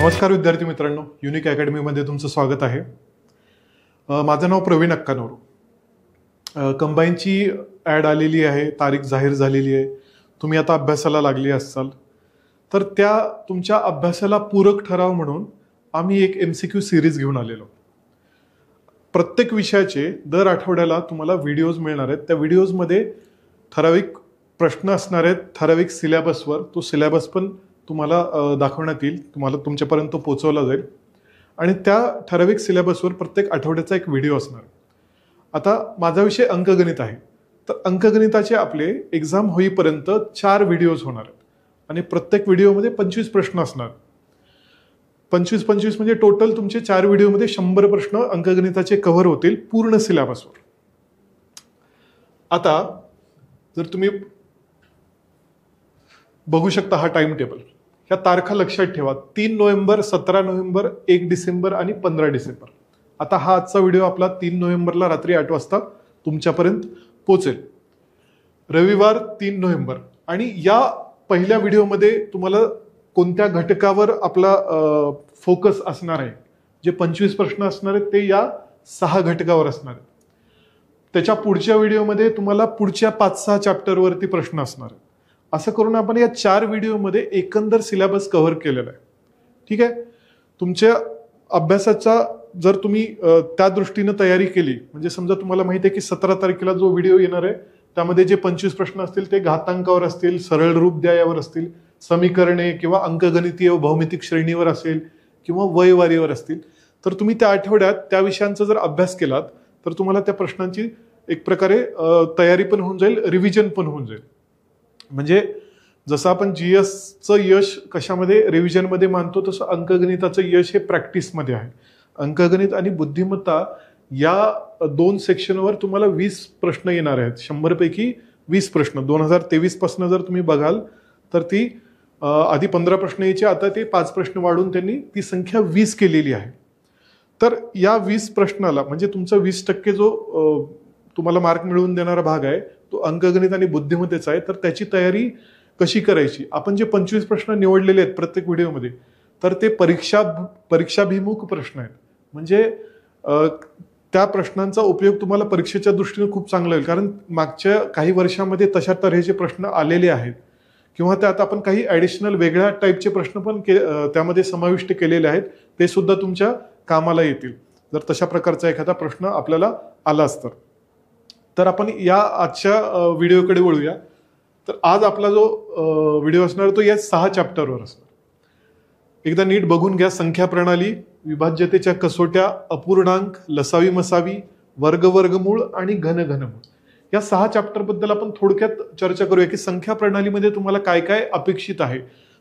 नमस्कार विद्यार्थी मित्रांनो, युनिक अकॅडमीमध्ये तुमचं स्वागत आहे. माझं नाव प्रवीण अक्कानवरू. कंबाईनची ॲड आलेली आहे, तारीख जाहीर झालेली आहे. तुम्ही आता अभ्यासाला लागली असाल तर त्या तुमच्या अभ्यासाला पूरक ठराव म्हणून आम्ही एक MCQ सिरीज घेऊन आलेलो. प्रत्येक विषयाचे दर आठवड्याला तुम्हाला व्हिडिओज मिळणार आहेत. त्या व्हिडिओजमध्ये ठराविक प्रश्न असणार आहेत, ठराविक सिलेबसवर. तो सिलेबस पण तुम्हाला दाखवण्यात येईल, तुम्हाला तुमच्यापर्यंत पोहोचवला जाईल. आणि त्या ठराविक सिलेबसवर प्रत्येक आठवड्याचा एक व्हिडिओ असणार. आता माझा विषय अंकगणित आहे, तर अंकगणिताचे आपले एक्झाम होईपर्यंत 4 व्हिडिओज होणार आहेत आणि प्रत्येक व्हिडिओमध्ये 25 प्रश्न असणार. 25 म्हणजे टोटल तुमचे 4 व्हिडिओमध्ये 100 प्रश्न अंकगणिताचे कव्हर होतील पूर्ण सिलेबसवर. आता जर तुम्ही बघू शकता हा टाइम टेबल, ह्या तारखा लक्षात ठेवा. 3 नोव्हेंबर, 17 नोव्हेंबर, 1 डिसेंबर आणि 15 डिसेंबर. आता हा आजचा व्हिडिओ आपला 3 नोव्हेंबरला रात्री 8 वाजता तुमच्यापर्यंत पोहोचेल. रविवार 3 नोव्हेंबर. आणि या पहिल्या व्हिडिओमध्ये तुम्हाला कोणत्या घटकावर आपला फोकस असणार आहे, जे 25 प्रश्न असणार आहेत ते या 6 घटकावर असणार आहेत. त्याच्या पुढच्या व्हिडिओमध्ये तुम्हाला पुढच्या 5-6 चॅप्टरवरती प्रश्न असणार आहेत. असं करून आपण या 4 व्हिडिओमध्ये एकंदर सिलेबस कव्हर केलेला आहे. ठीक आहे. तुमच्या अभ्यासाचा जर तुम्ही त्या दृष्टीनं तयारी केली, म्हणजे समजा तुम्हाला माहिती आहे की 17 तारखेला जो व्हिडिओ येणार आहे त्यामध्ये जे 25 प्रश्न असतील ते घातांकावर असतील, सरळ रूप द्या यावर असतील, समीकरणे किंवा अंकगणितीय व भौमितिक श्रेणीवर असेल किंवा वयवारीवर असतील. तर तुम्ही त्या आठवड्यात त्या विषयांचा जर अभ्यास केलात तर तुम्हाला त्या प्रश्नांची एक प्रकारे तयारी पण होऊन जाईल, रिव्हिजन पण होऊन जाईल. म्हणजे जसं आपण GSचं यश कशामध्ये, रिव्हिजनमध्ये मानतो, तसं अंकगणिताचं यश हे प्रॅक्टिसमध्ये आहे. अंकगणित आणि बुद्धिमत्ता या 2 सेक्शनवर तुम्हाला 20 प्रश्न येणार आहेत. 100 पैकी 20 प्रश्न. 2023 पासून जर तुम्ही बघाल तर ती आधी 15 प्रश्न यायचे, आता ते 5 प्रश्न वाढून त्यांनी ती संख्या 20 केलेली आहे. तर या 20 प्रश्नाला म्हणजे तुमचा 20% जो तुम्हाला मार्क मिळवून देणारा भाग आहे तो अंकगणित आणि बुद्धिमत्तेचा आहे. तर त्याची तयारी कशी करायची, आपण जे 25 प्रश्न निवडलेले आहेत प्रत्येक व्हिडिओमध्ये, तर ते परीक्षाभिमुख प्रश्न आहेत. म्हणजे त्या प्रश्नांचा उपयोग तुम्हाला परीक्षेच्या दृष्टीने खूप चांगला होईल. कारण मागच्या काही वर्षामध्ये तशा तऱ्हेचे प्रश्न आलेले आहेत किंवा त्यात आपण काही ॲडिशनल वेगळ्या टाईपचे प्रश्न पण त्यामध्ये समाविष्ट केलेले आहेत. ते सुद्धा तुमच्या कामाला येतील जर तशा प्रकारचा एखादा प्रश्न आपल्याला आलाच तर. आपण या आजच्या व्हिडिओकडे वळूया. तर आज आपला जो व्हिडिओ असणार तो या 6 चॅप्टरवर असणार. एकदा नीट बघून घ्या. संख्या प्रणाली, विभाज्यतेच्या कसोट्या, अपूर्णांक, लसावी मसावी, वर्गमूळ आणि घनमूळ. या 6 चॅप्टरबद्दल आपण थोडक्यात चर्चा करूया की संख्या प्रणालीमध्ये तुम्हाला काय काय अपेक्षित आहे.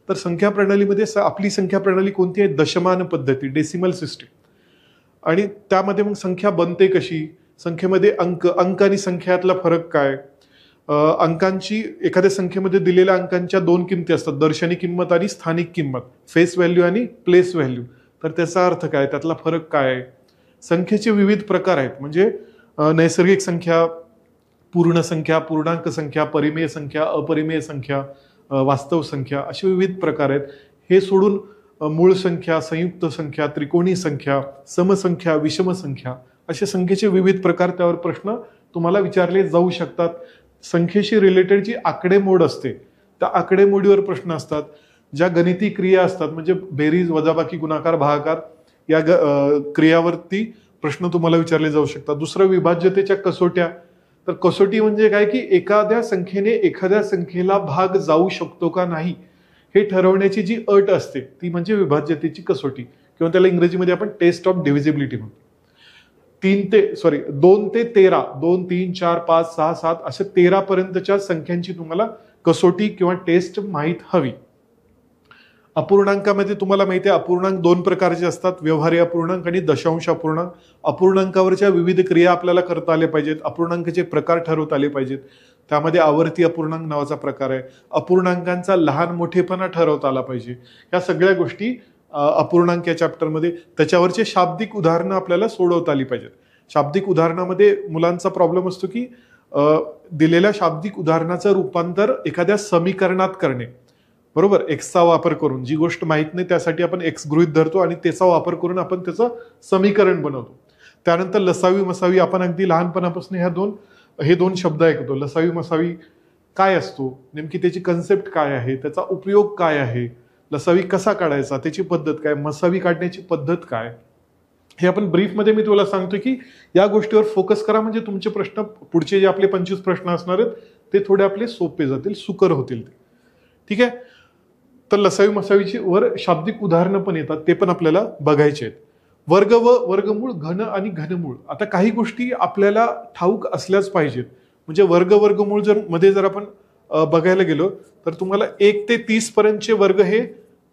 तर संख्या प्रणालीमध्ये आपली संख्या प्रणाली कोणती आहे? दशमान पद्धती, डेसिमल सिस्टीम. आणि त्यामध्ये मग संख्या बनते कशी, संख्येमध्ये अंक आणि संख्यातला फरक काय, अंकांची एखाद्या संख्येमध्ये दिलेल्या अंकांच्या 2 किमती असतात, दर्शनी किंमत आणि स्थानिक किंमत, फेस व्हॅल्यू आणि प्लेस व्हॅल्यू. तर त्याचा अर्थ काय, त्यातला फरक काय आहे. संख्येचे विविध प्रकार आहेत, म्हणजे नैसर्गिक संख्या, पूर्ण संख्या, पूर्णांक संख्या, परिमेय संख्या, अपरिमेय संख्या, वास्तव संख्या, असे विविध प्रकार आहेत. हे सोडून मूळ संख्या, संयुक्त संख्या, त्रिकोणी संख्या, समसंख्या, विषम संख्या, असे संख्येचे विविध प्रकार, त्यावर प्रश्न तुम्हाला विचारले जाऊ शकतात. संख्येशी रिलेटेड जी आकडेमोड असते त्या आकडेमोडीवर प्रश्न असतात. ज्या गणिती क्रिया असतात म्हणजे बेरीज, वजाबाकी, गुणाकार, भागाकार या क्रियावरती प्रश्न तुम्हाला विचारले जाऊ शकतात. दुसरं विभाज्यतेच्या कसोट्या. तर कसोटी म्हणजे काय की एखाद्या संख्येने एखाद्या संख्येला भाग जाऊ शकतो का नाही हे ठरवण्याची जी अट असते ती म्हणजे विभाज्यतेची कसोटी, किंवा त्याला इंग्रजीमध्ये आपण टेस्ट ऑफ डिव्हिजिबिलिटी म्हणतो. 2 ते 13, 2, 3, 4, 5, 6, 7 अशा 13 पर्यंतच्या संख्यांची तुम्हाला कसोटी किंवा टेस्ट माहीत हवी. अपूर्णांकामध्ये तुम्हाला माहिती आहे अपूर्णांक 2 प्रकारचे असतात, व्यवहारी अपूर्णांक आणि दशांश अपूर्णांक. अपूर्णांकावरच्या विविध क्रिया आपल्याला करता आल्या पाहिजेत, अपूर्णांकाचे प्रकार ठरवता आले पाहिजेत. त्यामध्ये आवर्ती अपूर्णांक नावाचा प्रकार आहे, अपूर्णांकांचा लहान मोठेपणा ठरवता आला पाहिजे. या सगळ्या गोष्टी अपूर्णांक या चॅप्टरमध्ये, त्याच्यावरचे शाब्दिक उदाहरणं आपल्याला सोडवता आली पाहिजेत. शाब्दिक उदाहरणामध्ये मुलांचा प्रॉब्लेम असतो की दिलेल्या शाब्दिक उदाहरणाचं रूपांतर एखाद्या समीकरणात करणे. बरोबर, एक्सचा वापर करून. जी गोष्ट माहित नाही त्यासाठी आपण एक्स गृहीत धरतो आणि त्याचा वापर करून आपण त्याचं समीकरण बनवतो. त्यानंतर लसावी मसावी, आपण अगदी लहानपणापासून हे दोन शब्द ऐकतो. लसावी मसावी काय असतो, नेमकी त्याची कन्सेप्ट काय आहे, त्याचा उपयोग काय आहे, लसावी कसा काढायचा, त्याची पद्धत काय, मसावी काढण्याची पद्धत काय, हे आपण ब्रीफमध्ये मी तुला सांगतो की या गोष्टीवर फोकस करा, म्हणजे तुमचे प्रश्न, पुढचे जे आपले 25 प्रश्न असणार आहेत ते थोडे आपले सोपे जातील, सुकर होतील ते. ठीक आहे. तर लसावी मसावीची वर शाब्दिक उदाहरणं पण येतात, ते पण आपल्याला बघायचे आहेत. वर्ग व वर्गमूळ, घन आणि घनमूळ. आता काही गोष्टी आपल्याला ठाऊक असल्याच पाहिजेत. म्हणजे वर्ग वर्गमूळ जर आपण बघायला गेलो तर तुम्हाला 1 ते 30 पर्यंतचे वर्ग हे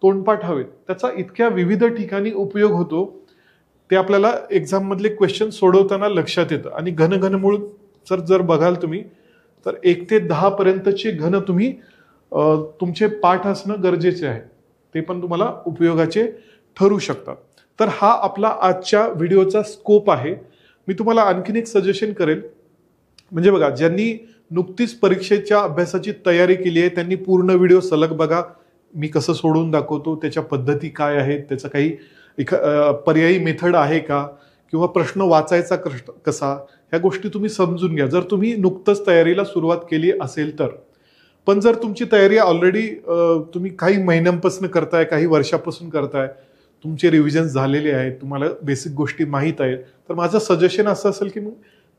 तोंडपाठ हवेत. त्याचा इतक्या विविध ठिकाणी उपयोग होतो, ते आपल्याला एक्झाम मधले क्वेश्चन सोडवताना लक्षात येतं. आणि घनमूळ जर बघाल तुम्ही तर 1 ते 10 पर्यंतचे घन तुम्ही तुमचे पाठ असणं गरजेचे आहे. ते पण तुम्हाला उपयोगाचे ठरू शकतात. तर हा आपला आजच्या व्हिडिओचा स्कोप आहे. मी तुम्हाला आणखीन एक सजेशन करेल, म्हणजे बघा, ज्यांनी नुकतीच परीक्षेच्या अभ्यासाची तयारी केली आहे त्यांनी पूर्ण व्हिडिओ सलग बघा. मी कसं सोडवून दाखवतो, त्याच्या पद्धती काय आहेत, त्याचा काही पर्यायी मेथड आहे का, किंवा प्रश्न वाचायचा कसा, ह्या गोष्टी तुम्ही समजून घ्या, जर तुम्ही नुकतंच तयारीला सुरुवात केली असेल तर. पण जर तुमची तयारी ऑलरेडी तुम्ही काही महिन्यांपासून करताय, काही वर्षापासून करताय, तुमचे रिव्हिजन झालेले आहेत, तुम्हाला बेसिक गोष्टी माहीत आहेत, तर माझं सजेशन असं असेल की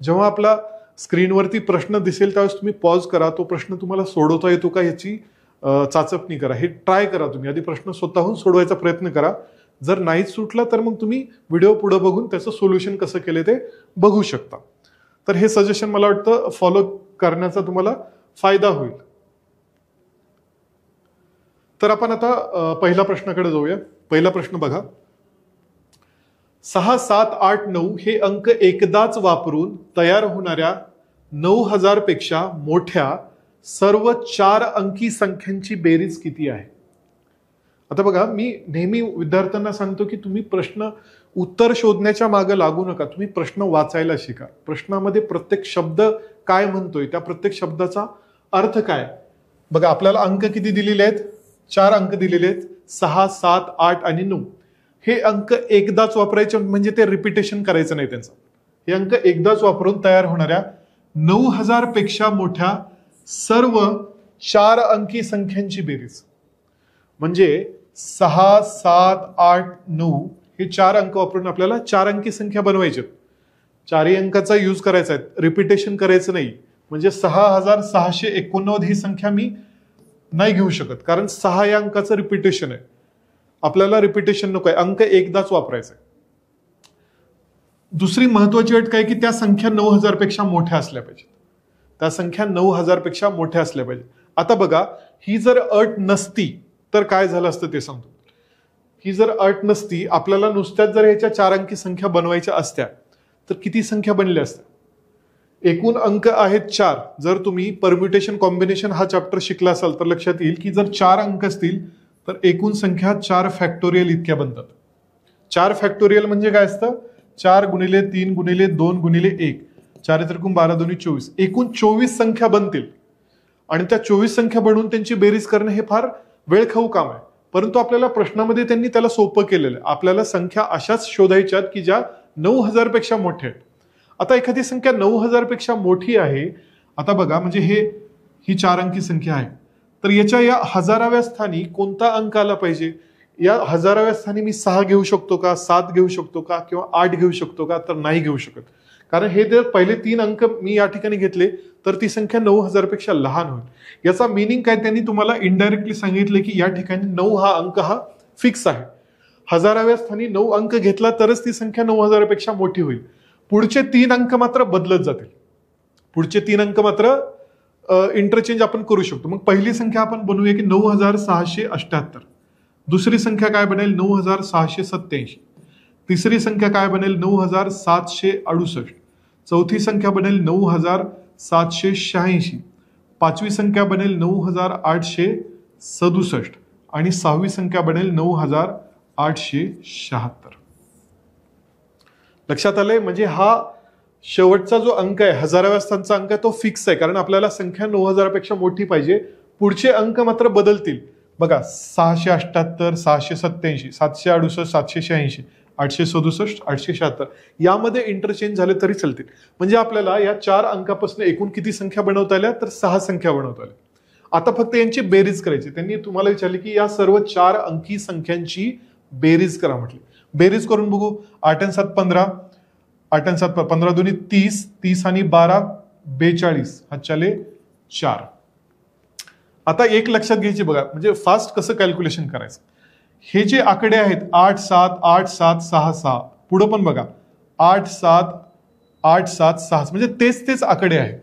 जेव्हा आपला स्क्रीनवरती प्रश्न दिसेल त्यावेळेस तुम्ही पॉज करा, तो प्रश्न तुम्हाला सोडवता येतो का याची चाचपणी करा, हे ट्राय करा. तुम्ही आधी प्रश्न स्वतःहून सोडवायचा प्रयत्न करा. जर नाहीच सुटला तर मग तुम्ही व्हिडिओ पुढे बघून त्याचं सोल्युशन कसं केलं ते बघू शकता. तर हे सजेशन मला वाटतं फॉलो करण्याचा तुम्हाला फायदा होईल. तर आपण आता पहिल्या प्रश्नाकडे जाऊया. पहिला प्रश्न बघा. 6, 7, 8, 9 हे अंक एकदाच वापरून तयार होणाऱ्या 9000 पेक्षा मोठ्या सर्व 4 अंकी संख्यांची बेरीज किती आहे? आता बघा, मी नेहमी विद्यार्थ्यांना सांगतो की तुम्ही प्रश्न उत्तर शोधण्याच्या मागे लागू नका, तुम्ही प्रश्न वाचायला शिका. प्रश्नामध्ये प्रत्येक शब्द काय म्हणतोय, त्या प्रत्येक शब्दाचा अर्थ काय. बघा, आपल्याला अंक किती दिलेले आहेत? 4 अंक दिलेले आहेत, 6, 7, 8 आणि 9. हे अंक एकदाच वापरायचे, म्हणजे ते रिपिटेशन करायचं नाही त्यांचं. हे अंक एकदाच वापरून तयार होणाऱ्या 9000 पेक्षा मोठ्या सर्व 4 अंकी संख्यांची बेरीज. म्हणजे 6, 7, 8, 9 हे 4 अंक वापरून आपल्याला 4 अंकी संख्या बनवायची. 4ही अंकाचा यूज करायचा आहे, रिपिटेशन करायचं नाही. म्हणजे 6689 ही संख्या मी नाही घेऊ शकत, कारण 6 या अंकाचं रिपिटेशन आहे. आपल्याला रिपिटेशन नको आहे, अंक एकदाच वापरायचा आहे. दुसरी महत्वाची अट काय की त्या संख्या 9000 पेक्षा मोठ्या असल्या पाहिजेत. त्या संख्या 9000 पेक्षा मोठ्या असल्या पाहिजेत. आता बघा, ही जर अट नसती तर काय झालं असतं ते सांगतो. ही जर अट नसती, आपल्याला नुसत्याच जर ह्याच्या 4 अंकी संख्या बनवायच्या असत्या तर किती संख्या बनल्या असत्या? एकूण अंक आहेत 4. जर तुम्ही परम्युटेशन कॉम्बिनेशन हा चॅप्टर शिकला असाल तर लक्षात येईल की जर 4 अंक असतील तर एकूण संख्या 4 फॅक्टोरियल इतक्या बनतात. 4 फॅक्टोरियल म्हणजे काय असतं? 4 गुणिले 3 गुणिले 2 गुणिले 1, 4 त्रिकोण 12 दोन्ही 24, एकूण 24 संख्या बनतील. आणि त्या 24 संख्या बनवून त्यांची बेरीज करणं हे फार वेळखाऊ काम आहे. परंतु आपल्याला प्रश्नामध्ये त्यांनी त्याला सोपं केलेलं आहे. आपल्याला संख्या अशाच शोधायच्यात की ज्या 9000 पेक्षा मोठ्या आहेत. आता एखादी संख्या 9000 पेक्षा मोठी आहे, आता बघा, म्हणजे ही 4 अंकी संख्या आहे, तर याच्या या 1000व्या स्थानी कोणता अंक आला पाहिजे? या 1000व्या स्थानी मी 6 घेऊ शकतो का, 7 घेऊ शकतो का, किंवा 8 घेऊ शकतो का? तर नाही घेऊ शकत, कारण हे जर पहिले 3 अंक मी या ठिकाणी घेतले तर ती संख्या 9000 पेक्षा लहान होईल. याचा मिनिंग काय? त्यांनी तुम्हाला इनडायरेक्टली सांगितले की या ठिकाणी 9 हा अंक हा फिक्स आहे. 1000व्या स्थानी 9 अंक घेतला तरच ती संख्या 9000 पेक्षा मोठी होईल. पुढचे 3 अंक मात्र बदलत जातील. पुढचे 3 अंक मात्र इंटरचेंज आपण करू शकतो. मग पहिली संख्या आपण बनवूया की 9678. दुसरी संख्या काय बनेल? 9687. तिसरी संख्या काय बनेल? 9768. चौथी संख्या बनेल 9786. पाचवी संख्या बनेल 9867 आणि 6वी संख्या बनेल 9876. लक्षात आलंय? म्हणजे हा शेवटचा जो अंक आहे, 1000व्या स्थानचा अंक आहे, तो फिक्स आहे, कारण आपल्याला संख्या 9000 पेक्षा मोठी पाहिजे. पुढचे अंक मात्र बदलतील. बघा 678, 687, 768, 786, 867, 876 यामध्ये इंटरचेंज झाले तरी चालतील. म्हणजे आपल्याला या 4 अंकापासून एकूण किती संख्या बनवता आल्या, तर 6 संख्या बनवता आल्या. आता फक्त यांची बेरीज करायची. त्यांनी तुम्हाला विचारले की या सर्व 4 अंकी संख्यांची बेरीज करा म्हटली. बेरीज करून बघू. 8 आणि 7 15, 8 आणि 7 15 दोन्ही 30, 30 आणि 12 42, हा चले 4. आता एक लक्षात घ्यायची बघा, म्हणजे फास्ट कसं कॅल्क्युलेशन करायचं. हे जे आकडे आहेत 8 7 8 7 6 6, पुढे पण बघा 8 7 8 7 6, म्हणजे तेच आकडे आहेत.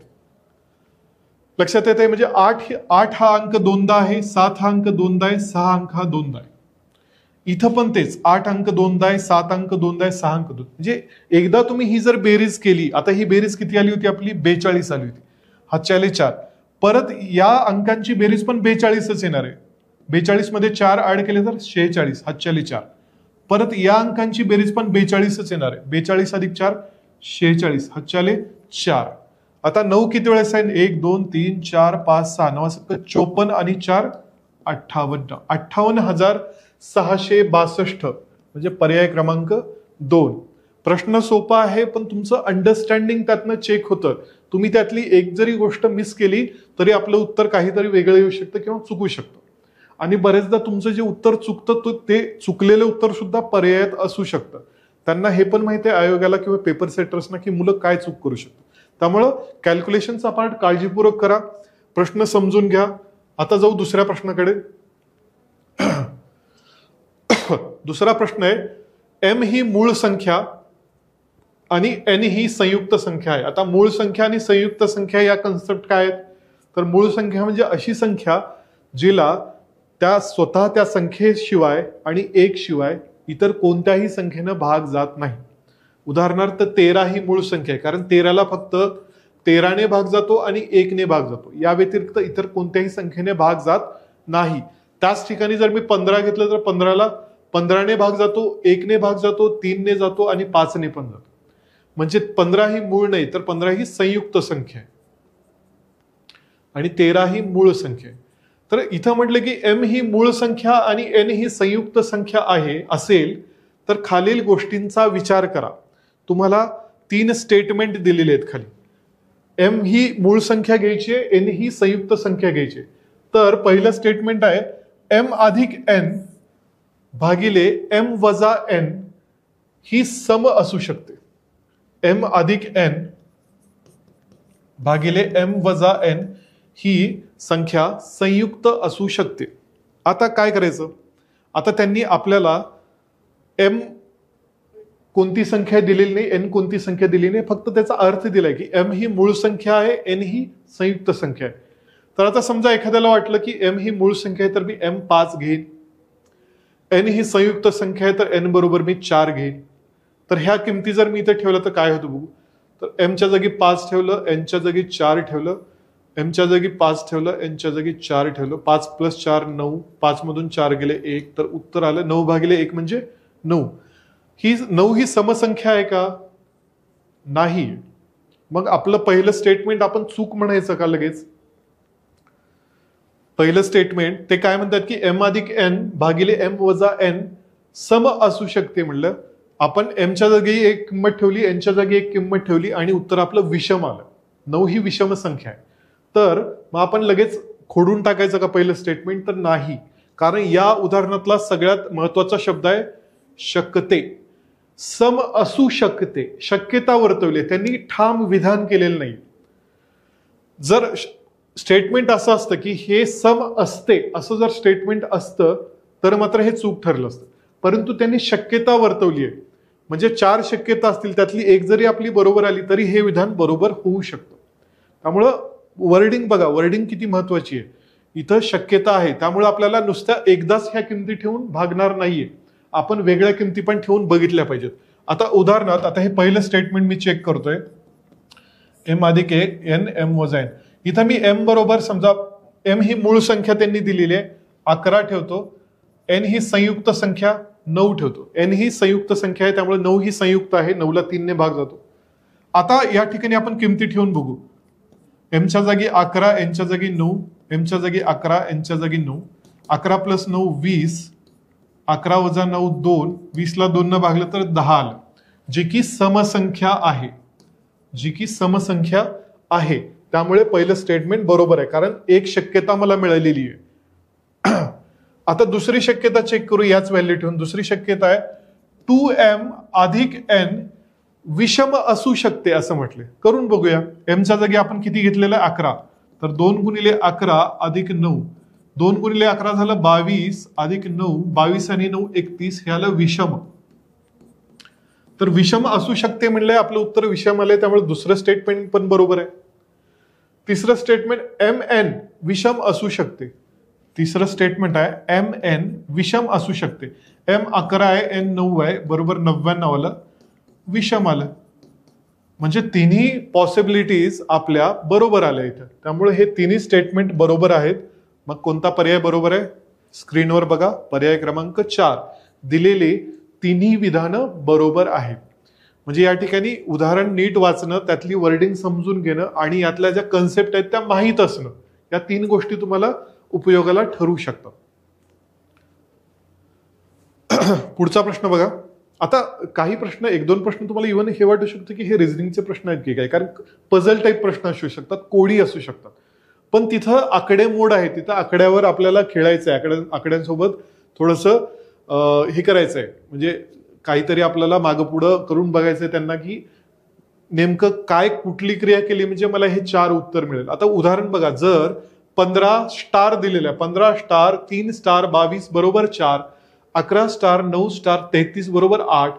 लक्षात येत आहे. म्हणजे 8 हा अंक दोनदा आहे, 7 हा अंक दोनदा आहे, 6 अंक हा दोनदा आहे. इथं पण तेच 8 अंक दोनदा आहे, 7 अंक दोनदा आहे, 6 अंक दोन. म्हणजे एकदा तुम्ही ही जर बेरीज केली, आता ही बेरीज किती आली होती आपली, 42 आली होती, हा चले 4. परत या अंकांची बेरीज पण 42च येणार आहे. 42 मध्ये 4 ऍड केले तर 46, हा चले 4. परत या अंकांची बेरीज पण 42च येणार आहे. 42 अधिक 4 46, हा चले 4. आता 9 किती वेळेस आहे, 1 2 3 4 5 6 9 54 आणि 4 58, 58,662 म्हणजे पर्याय क्रमांक 2. प्रश्न सोपा आहे, पण तुमचं अंडरस्टँडिंग त्यातनं चेक होतं. तुम्ही त्यातली एक जरी गोष्ट मिस केली तरी आपलं उत्तर काहीतरी वेगळं येऊ शकतं किंवा चुकू शकतं. आणि बरेचदा तुमचं जे उत्तर चुकतं ते चुकलेलं उत्तर सुद्धा पर्यायात असू शकतं. त्यांना हे पण माहिती आहे आयोगाला किंवा पेपर सेटर्सना की मुलं काय चूक करू शकतात. त्यामुळं कॅल्क्युलेशनचा पार्ट काळजीपूर्वक करा, प्रश्न समजून घ्या. आता जाऊ दुसऱ्या प्रश्नाकडे. दुसरा प्रश्न आहे, एम ही मूळ संख्या आणि एन ही संयुक्त संख्या आहे. आता मूळ संख्या आणि संयुक्त संख्या या कन्सेप्ट काय आहेत, तर मूळ संख्या म्हणजे अशी संख्या जिला स्वतः त्या संख्येशिवाय आणि 1 शिवाय इतर कोणत्याही संख्येनं भाग जात नाही. उदाहरणार्थ 13 ही मूळ संख्या आहे, कारण 13ला फक्त 13ने भाग जातो आणि 1ने भाग जातो. या व्यतिरिक्त इतर कोणत्याही संख्येने भाग जात नाही. त्याच ठिकाणी जर मी 15 घेतलं तर 15ला 15ने भाग जातो, 1ने भाग जातो, 3ने जातो आणि 5ने पण जातो. म्हणजे 15 ही मूळ नाही, तर 15 ही संयुक्त संख्या आहे आणि 13 ही मूळ संख्या आहे. तर इथं म्हटलं की एम ही मूळ संख्या आणि एन ही संयुक्त संख्या आहे असेल तर खालील गोष्टींचा विचार करा. तुम्हाला 3 स्टेटमेंट दिलेले आहेत खाली. एम ही मूळ संख्या घ्यायची आहे, एन ही संयुक्त संख्या घ्यायची. तर पहिलं स्टेटमेंट आहे एम अधिक एन भागिले एम वजा एन ही सम असू शकते. एम अधिक एन भागिले एम वजा एन ही संख्या संयुक्त असू शकते. आता काय करायचं, आता त्यांनी आपल्याला एम कोणती संख्या दिलेली नाही, एन कोणती संख्या दिली नाही, फक्त त्याचा अर्थ दिलाय की एम ही मूळ संख्या आहे, एन ही संयुक्त संख्या आहे. तर आता समजा एखाद्याला वाटलं की एम ही मूळ संख्या आहे तर मी एम 5 घेईन, एन ही संयुक्त संख्या आहे तर एन बरोबर मी 4 घेईन. तर ह्या किमती जर मी इथे ठेवलं तर काय होतं बघू. तर एमच्या जागी 5 ठेवलं, एनच्या जागी 4 ठेवलं, एमच्या जागी 5 ठेवलं, एनच्या जागी 4 ठेवलं, 5 + 4 9, 5 मधून 4 गेले 1, तर उत्तर आलं 9 भागिले 1 म्हणजे 9. ही 9 ही समसंख्या आहे का, नाही. मग आपलं पहिलं स्टेटमेंट आपण चूक म्हणायचं का लगेच. पहिलं स्टेटमेंट ते काय म्हणतात की एम अधिक एन भागिले एम वजा एन सम असू शकते. म्हणलं आपण एमच्या जागी एक किंमत ठेवली, एनच्या जागी एक किंमत ठेवली आणि उत्तर आपलं विषम आलं. 9 ही विषम संख्या आहे. तर मग आपण लगेच खोडून टाकायचं का पहिलं स्टेटमेंट, तर नाही. कारण या उदाहरणातला सगळ्यात महत्वाचा शब्द आहे शक्यते. सम असू शकते, शक्यता वर्तवली, त्यांनी ठाम विधान केलेलं नाही. जर स्टेटमेंट असं असतं की हे सम असते असं जर स्टेटमेंट असतं तर मात्र हे चूक ठरलं असतं. परंतु त्यांनी शक्यता वर्तवली आहे, म्हणजे 4 शक्यता असतील त्यातली एक जरी आपली बरोबर आली तरी हे विधान बरोबर होऊ शकतं. त्यामुळं वर्डिंग बघा, वर्डिंग किती महत्वाची आहे. इथं शक्यता आहे, त्यामुळे आपल्याला नुसत्या एकदाच ह्या किमती ठेवून भागणार नाहीये, आपण वेगळ्या किमती पण ठेवून बघितल्या पाहिजेत. आता उदाहरणार्थ आता हे पहिलं स्टेटमेंट मी चेक करतोय, एम अधिक एन एम वजा एन. इथं मी एम बरोबर समजा एम ही मूळ संख्या त्यांनी दिलेली आहे 11 ठेवतो, एन ही संयुक्त संख्या 9 ठेवतो. एन ही संयुक्त संख्या आहे त्यामुळे 9 ही संयुक्त आहे, 9ला 3ने भाग जातो. आता या ठिकाणी आपण किमती ठेवून बघू. एमच्या जागी 11, एनच्या जागी 9, एमच्या जागी 11, एनच्या जागी 9. 11 + 9 20, 11 - 9 2, 20 ला 2 न भागलं तर 10 आलं, जी की समसंख्या आहे, जी की समसंख्या आहे. त्यामुळे पहिलं स्टेटमेंट बरोबर आहे, कारण एक शक्यता मला मिळालेली आहे. आता दुसरी शक्यता चेक करू याच व्हॅल्यू ठेवून. दुसरी शक्यता आहे 2m अधिक n विषम असू शकते असं म्हटले. करून बघूया. एमच्या जागी आपण किती घेतलेलं आहे? 11. तर 2 × 11 अधिक 9, 2 × 11 झालं 22 अधिक 9, 22 आणि 9 31, हे आलं विषम. तर विषम असू शकते म्हणलंय, आपलं उत्तर विषम आलंय, त्यामुळे दुसरं स्टेटमेंट पण बरोबर आहे. तिसरं स्टेटमेंट mn विषम असू शकते. तिसरं स्टेटमेंट आहे mn विषम असू शकते. m 11 आहे, n 9 आहे, बरोबर 99 आलं, विषम आलं. म्हणजे तिन्ही पॉसिबिलिटीज आपल्या बरोबर आल्या इथं. त्यामुळे हे तिन्ही स्टेटमेंट बरोबर आहेत. मग कोणता पर्याय बरोबर आहे? स्क्रीनवर बघा, पर्याय क्रमांक 4. दिलेले तिन्ही विधानं बरोबर आहेत. म्हणजे या ठिकाणी उदाहरण नीट वाचणं, त्यातली वर्डिंग समजून घेणं आणि यातल्या ज्या कन्सेप्ट आहेत त्या माहीत असणं, या 3 गोष्टी तुम्हाला उपयोगाला ठरू शकतात. पुढचा प्रश्न बघा. आता काही प्रश्न, 1-2 प्रश्न तुम्हाला इव्हन हे वाटू शकतं की हे रिझनिंगचे प्रश्न आहेत की काय, कारण पझल टाईप प्रश्न असू शकतात, कोडी असू शकतात. पण तिथं आकडेमोड आहे, तिथं आकड्यावर आपल्याला खेळायचं आहे, आकड्यांसोबत थोडंसं हे करायचं आहे. म्हणजे काहीतरी आपल्याला मागं पुढं करून बघायचंय त्यांना की नेमकं काय, कुठली क्रिया केली म्हणजे मला हे 4 उत्तर मिळेल. आता उदाहरण बघा, जर 15 स्टार दिलेला आहे, 15 स्टार 3 स्टार 22 बरोबर 4, 11 स्टार 9 स्टार 33 बरोबर 8,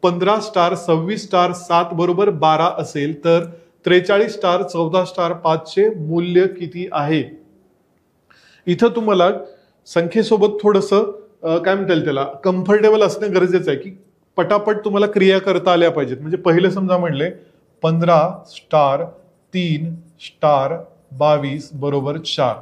15 स्टार 26 स्टार 7 बरोबर 12 असेल तर 43 स्टार 14 स्टार 5 चे मूल्य किती आहे? इथं तुम्हाला संख्येसोबत थोडंसं काय म्हणता येईल त्याला, कम्फर्टेबल असणं गरजेचं आहे की पटापट तुम्हाला क्रिया करता आल्या पाहिजेत. म्हणजे पहिले समजा म्हणले 15 स्टार 3 स्टार 22 बरोबर 4,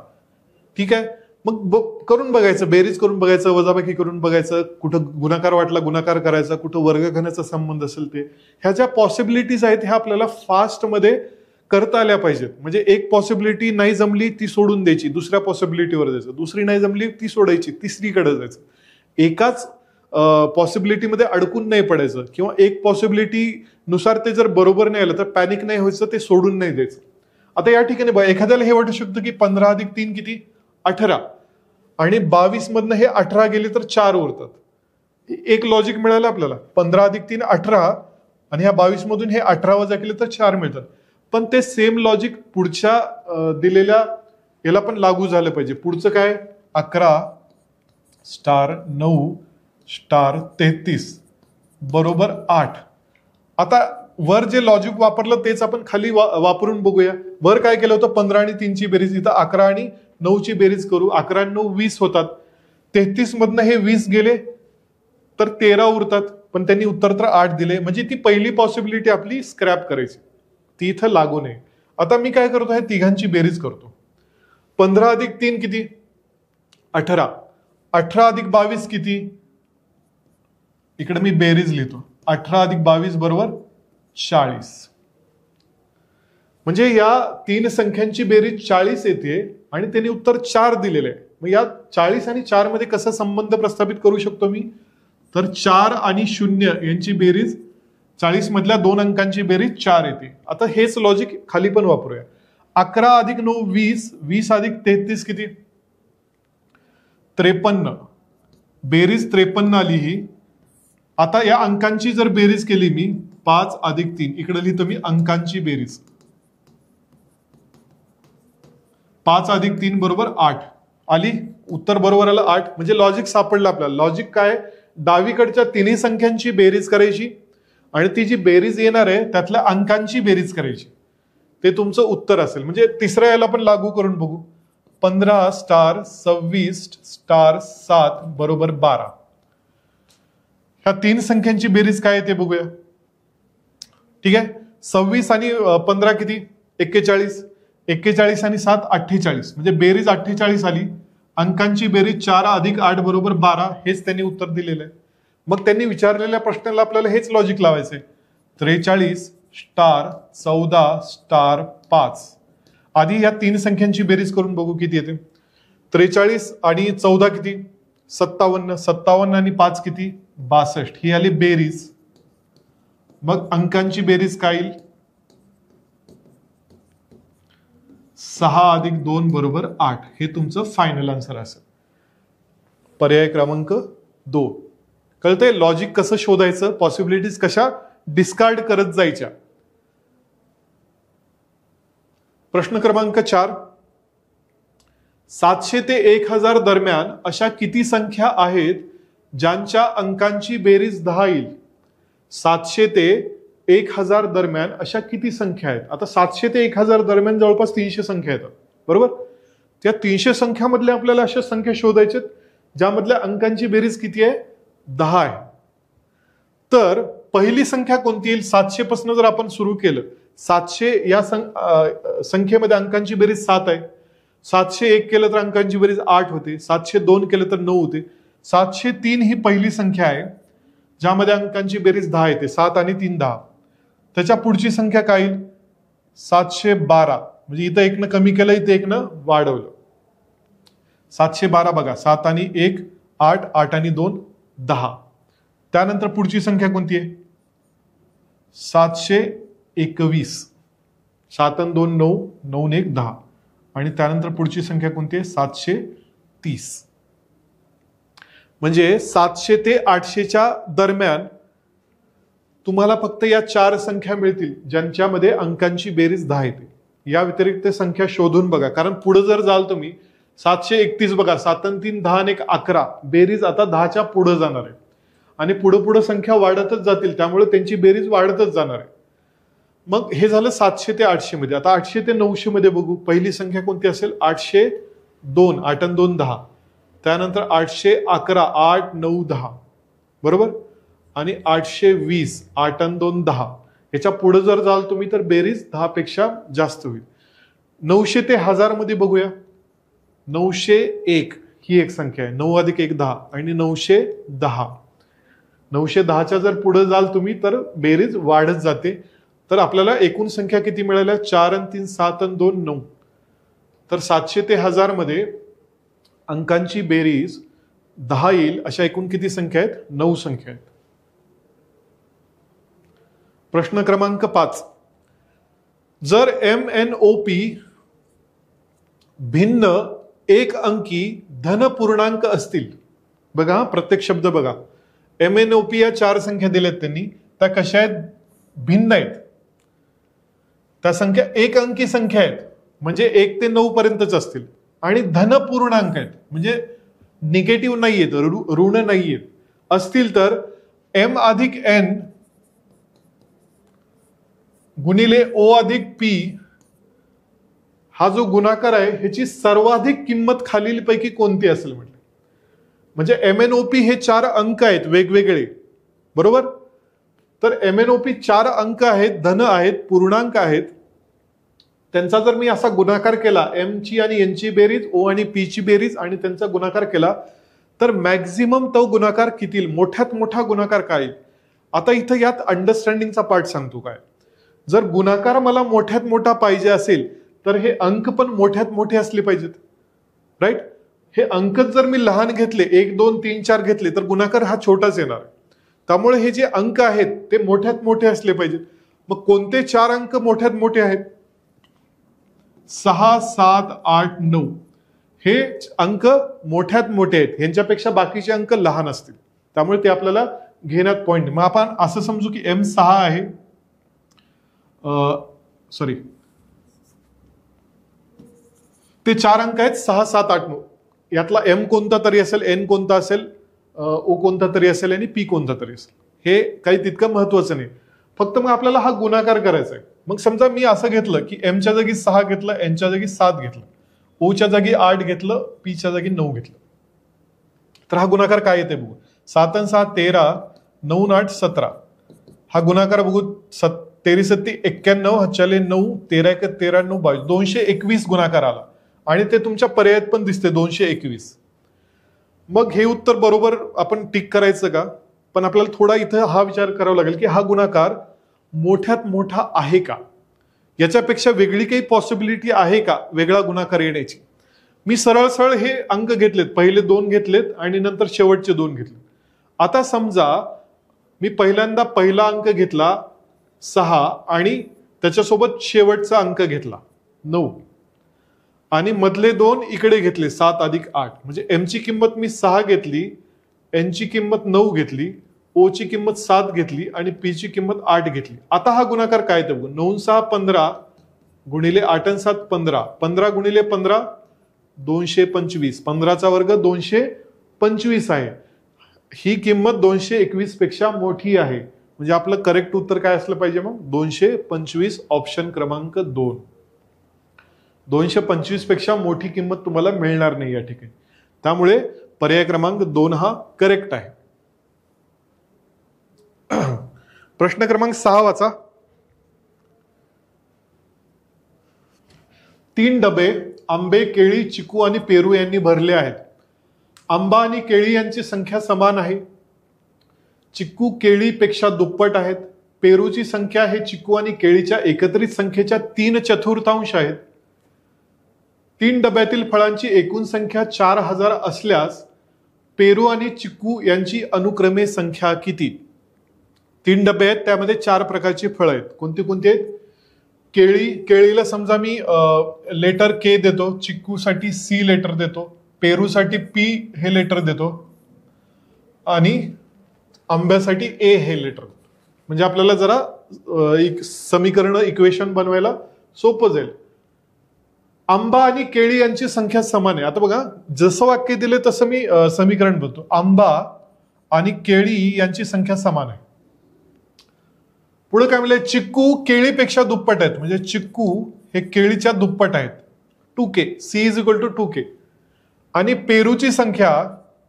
ठीक आहे. मग करून बघायचं, बेरीज करून बघायचं, वजाबाकी करून बघायचं, कुठं गुणाकार वाटला गुणाकार करायचा, कुठं वर्गघनाचा संबंध असेल ते. ह्या ज्या पॉसिबिलिटीज आहेत ह्या आपल्याला फास्टमध्ये करता आल्या पाहिजेत. म्हणजे एक पॉसिबिलिटी नाही जमली ती सोडून द्यायची, दुसऱ्या पॉसिबिलिटीवर जायचं, दुसरी नाही जमली ती सोडायची, तिसरीकडे जायचं. एकाच पॉसिबिलिटीमध्ये अडकून नाही पडायचं, किंवा एक पॉसिबिलिटी नुसार ते जर बरोबर नाही आलं तर पॅनिक नाही व्हायचं, ते सोडून नाही द्यायचं. आता या ठिकाणी बघा, एखाद्याला हे वाटू शकतं की 15 अधिक 3 किती? 18, आणि 22 मधनं हे 18 गेले तर 4 उरतात. एक लॉजिक मिळालं आपल्याला, 15 अधिक 3 18, आणि ह्या 22 मधून हे 18 वजा केले तर 4 मिळतात. पण ते सेम लॉजिक पुढच्या दिलेल्या याला पण लागू झालं पाहिजे. पुढचं काय? 11 स्टार 9 स्टार 33 बरोबर 8. आता वर जे लॉजिक वापरलं तेच आपण खाली वापरून बघूया. वर काय केलं होतं? 15 आणि 3 ची बेरीज, इथं 11 आणि 9 ची बेरीज करू. 11 आणि 9 20 होतात. 33 मधनं हे 20 गेले तर 13 उरतात, पण त्यांनी उत्तर तर 8 दिले. म्हणजे ती पहिली पॉसिबिलिटी आपली स्क्रॅप करायची, ती इथं लागू नये. आता मी काय करतो? हे तिघांची बेरीज करतो. 15 अधिक 3 किती? 18. 18 अधिक 22 किती? इकडे मी बेरीज लिहितो. 18 अधिक 22 बरोबर 40. म्हणजे या 3 संख्यांची बेरीज 40 येते आणि त्यांनी उत्तर 4 दिलेलं आहे. मग या 40 आणि 4 मध्ये कसा संबंध प्रस्थापित करू शकतो मी? तर 4 आणि 0 यांची बेरीज, 40 मधल्या 2 अंकांची बेरीज 4 येते. आता हेच लॉजिक खाली पण वापरूया. 11 अधिक 9 20, 20 अधिक 33 किती? 53. बेरीज 53 आली ही. आता या अंकांची जर बेरीज केली मी, 5 अधिक 3, इकडे लिहितो मी अंकांची बेरीज, 5 अधिक 3 बरोबर 8 आली. उत्तर बरोबर आलं 8. म्हणजे लॉजिक सापडलं आपल्याला. लॉजिक काय? डावीकडच्या तिन्ही संख्यांची बेरीज करायची आणि ती जी बेरीज येणार आहे त्यातल्या अंकांची बेरीज करायची, ते तुमचं उत्तर असेल. म्हणजे तिसऱ्या याला पण लागू करून बघू. 15 स्टार 26 स्टार 7 बरोबर 12. ह्या 3 संख्यांची बेरीज काय आहे ते बघूया. ठीक आहे. 26 आणि 15 किती? 41. 41 आणि 7 48. म्हणजे बेरीज 48 आली. अंकांची बेरीज 4 अधिक 8 बरोबर 12. हेच त्यांनी उत्तर दिलेलं आहे. मग त्यांनी विचारलेल्या प्रश्नाला आपल्याला हेच लॉजिक लावायचंय. 43 star 14 star 5. आधी या 3 संख्यांची बेरीज करून बघू किती येते. 43 आणि 14 किती? 57. 57 आणि 5 किती? 62. ही आली बेरीज. मग अंकांची बेरीज काय येईल? 6 अधिक 2 बरोबर 8. हे तुमचं फायनल आन्सर असेल. पर्याय क्रमांक 2. कळतंय लॉजिक कसं शोधायचं, पॉसिबिलिटीज कशा डिस्कार्ड करत जायच्या. प्रश्न क्रमांक 4. 700 ते 1000 दरम्यान अशा किती संख्या आहेत ज्यांच्या अंकांची बेरीज 10 येईल? 700 ते 1000 दरम्यान अशा किती संख्या आहेत? आता 700 ते 1000 दरम्यान जवळपास 300 संख्या येतात, बरोबर. त्या 300 संख्यामधल्या आपल्याला अशा संख्या शोधायच्यात ज्यामधल्या अंकांची बेरीज किती आहे? 10 आहे. तर पहिली संख्या कोणती येईल? 700 पासून जर आपण सुरू केलं, 700 या संख्येमध्ये अंकांची बेरीज 7 आहे. 701 केलं तर अंकांची बेरीज 8 होते. 702 केलं तर 9 होते. 703 ही पहिली संख्या आहे ज्यामध्ये अंकांची बेरीज 10 येते. 7 आणि 3 10. त्याच्या पुढची संख्या काय येईल? 712. म्हणजे इथं 1 न कमी केलं, इथं 1 न वाढवलं. 712 बघा, 7 आणि 1 8, 8 आणि 2 10. त्यानंतर पुढची संख्या कोणती आहे? 721. 7 आणि 2 9, 9 आणि 1 10. आणि त्यानंतर पुढची संख्या कोणती आहे? 730. म्हणजे 700 ते 800च्या दरम्यान तुम्हाला फक्त या 4 संख्या मिळतील ज्यांच्यामध्ये अंकांची बेरीज 10 येते. या व्यतिरिक्त संख्या शोधून बघा, कारण पुढे जर जाल तुम्ही 731 बघा, 7 आणि 3 10 आणि 1 11. बेरीज आता 10च्या पुढे जाणार आहे आणि पुढे पुढे संख्या वाढतच जातील, त्यामुळे त्यांची बेरीज वाढतच जाणार आहे. मग हे झालं 700 ते 800 मध्ये. आता 800 ते 900 मध्ये बघू. पहिली संख्या कोणती असेल? 802. 8 आणि 2 10. त्यानंतर 811. 8 9 10, बरोबर. आणि 820. 8 आणि 2 10. याच्या पुढे जर जाल तुम्ही तर बेरीज 10 पेक्षा जास्त होईल. 900 ते 1000 मध्ये बघूया. 901 ही एक संख्या आहे. 9 अधिक 1 10 आणि 910. 910च्या जर पुढे जाल तुम्ही तर बेरीज वाढत जाते. तर आपल्याला एकूण संख्या किती मिळाल्या? 4 आणि 3 7 आणि 2 9. तर 700 ते 1000 मध्ये अंकांची बेरीज 10 येईल अशा एकूण किती संख्या आहेत? 9 संख्या आहेत. प्रश्न क्रमांक 5. जर MNOP भिन्न एक अंकी धन पूर्णांक असतील, बघा प्रत्येक शब्द बघा. MNOP या 4 संख्या दिल्यात त्यांनी, त्या कशा आहेत? भिन्न आहेत. त्या संख्या एक अंकी संख्या आहेत, म्हणजे 1 ते 9 पर्यंतच असतील आणि धन पूर्णांक आहेत, म्हणजे निगेटिव्ह नाहीयेत, ऋण नाहीयेत. असतील तर M अधिक N गुणिले O अधिक P हा जो गुणाकार आहे ह्याची सर्वाधिक किंमत खालीलपैकी कोणती असेल म्हटलं. म्हणजे MNOP हे 4 अंक आहेत वेगवेगळे, बरोबर. तर MNOP 4 अंक आहेत, धन आहेत, पूर्णांक आहेत. त्यांचा जर मी असा गुणाकार केला, M ची आणि N ची बेरीज, O आणि P ची बेरीज आणि त्यांचा गुणाकार केला, तर मॅक्झिमम तो गुणाकार किती येईल? मोठ्यात मोठा गुणाकार काय येईल? आता इथं यात अंडरस्टँडिंगचा पार्ट सांगतो काय. जर गुणाकार मला मोठ्यात मोठा पाहिजे असेल तर हे अंक पण मोठ्यात मोठे असले पाहिजेत, राईट. हे अंकच जर मी लहान घेतले, 1 2 3 4 घेतले, तर गुणाकार हा छोटाच येणार. त्यामुळे हे जे अंक आहेत ते मोठ्यात मोठे असले पाहिजेत. मग कोणते 4 अंक मोठ्यात मोठे आहेत? 6 7 8 9 हे अंक मोठ्यात मोठे आहेत. यांच्यापेक्षा बाकीचे अंक लहान असतील, त्यामुळे ते आपल्याला घेण्यात पॉइंट. मग आपण असं समजू की M 6 आहे, सॉरी ते 4 अंक आहेत 6 7 8 9. यातला M कोणता तरी असेल, N कोणता असेल, O कोणता तरी असेल आणि P कोणता तरी असेल. हे काही तितकं महत्वाचं नाही, फक्त मग आपल्याला हा गुणाकार करायचा आहे. मग समजा मी असं घेतलं की M च्या जागी 6 घेतलं, N च्या जागी 7 घेतलं, O च्या जागी 8 घेतलं, P च्या जागी 9 घेतलं, तर हा गुणाकार काय येते बघू. 7 आणि 6 13, 9 8 17. हा गुणाकार बघू. 13 7 91, 9 13 1 13 9 22, 221 गुणाकार आला आणि ते तुमच्या पर्यायात पण दिसते 221. मग हे उत्तर बरोबर आपण टिक करायचं का? पण आपल्याला थोडा इथं हा विचार करावा लागेल की हा गुणाकार मोठ्यात मोठा आहे का, याच्यापेक्षा वेगळी काही पॉसिबिलिटी आहे का वेगळा गुणाकार येण्याची. मी सरळ सरळ हे अंक घेतलेत, पहिले 2 घेतलेत आणि नंतर शेवटचे 2 घेतले. आता समजा मी पहिल्यांदा पहिला अंक घेतला 6 आणि त्याच्यासोबत शेवटचा अंक घेतला 9 आणि मधले 2 इकडे घेतले 7 अधिक 8, म्हणजे एम ची किंमत मी 6 घेतली, एन ची किंमत 9 घेतली, ओ ची किंमत 7 घेतली आणि पी ची किंमत 8 घेतली. आता हा गुणाकार काय ते बघू. 9 6 15 गुणिले 8 आणि 7 15, 15 गुणिले 15 225, 15चा वर्ग 225 आहे. ही किंमत 221 पेक्षा मोठी आहे, म्हणजे आपलं करेक्ट उत्तर काय असलं पाहिजे मग 225, ऑप्शन क्रमांक 2. 225 पेक्षा मोठी किंमत तुम्हाला मिळणार नाही या ठिकाणी, त्यामुळे पर्याय क्रमांक 2 हा करेक्ट आहे. प्रश्न क्रमांक 6 वाचा. 3 डबे आंबे, केळी, चिकू आणि पेरू यांनी भरले आहेत. आंबा आणि केळी यांची संख्या समान आहे. चिकू केळीपेक्षा दुप्पट आहेत. पेरूची संख्या हे चिकू आणि केळीच्या एकत्रित संख्येच्या 3/4 आहेत. 3 डब्यातील फळांची एकूण संख्या 4000 असल्यास पेरू आणि चिकू यांची अनुक्रमे संख्या किती? 3 डबे आहेत, त्यामध्ये 4 प्रकारची फळं आहेत. कोणती कोणती आहेत? केळीला समजा मी लेटर के देतो, चिकूसाठी सी लेटर देतो, पेरूसाठी पी हे लेटर देतो आणि आंब्यासाठी ए हे लेटर. म्हणजे आपल्याला जरा एक समीकरण इक्वेशन बनवायला सोपं जाईल. आंबा आणि केळी यांची संख्या समान आहे. आता बघा, जसं वाक्य दिले तसं मी समीकरण बनतो. आंबा आणि केळी यांची संख्या समान आहे. पुढे काय म्हणलं? चिक्कू केळीपेक्षा दुप्पट आहेत, म्हणजे चिक्कू हे केळीच्या दुप्पट आहेत. 2k, C is equal to 2k. आणि पेरूची संख्या,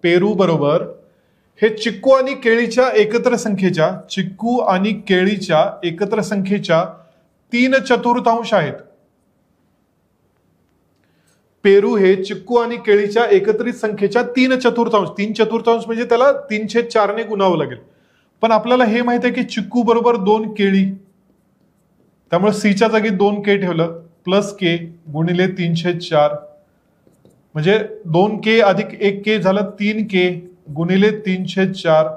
पेरू बरोबर हे चिक्कू आणि केळीच्या एकत्र संख्येच्या, चिक्कू आणि केळीच्या एकत्र संख्येच्या 3/4 आहेत. पेरू हे चिक्कू आणि केळीच्या एकत्रित संख्येच्या 3/4. 3/4 म्हणजे त्याला 3/4 ने गुणावं लागेल. पण आपल्याला हे माहित आहे की चिक्कू बरोबर 2 केळी, त्यामुळे सीच्या जागी 2k ठेवलं, प्लस के गुणिले 3/4, म्हणजे 2k अधिक 1k झालं 3k गुणिले 3/4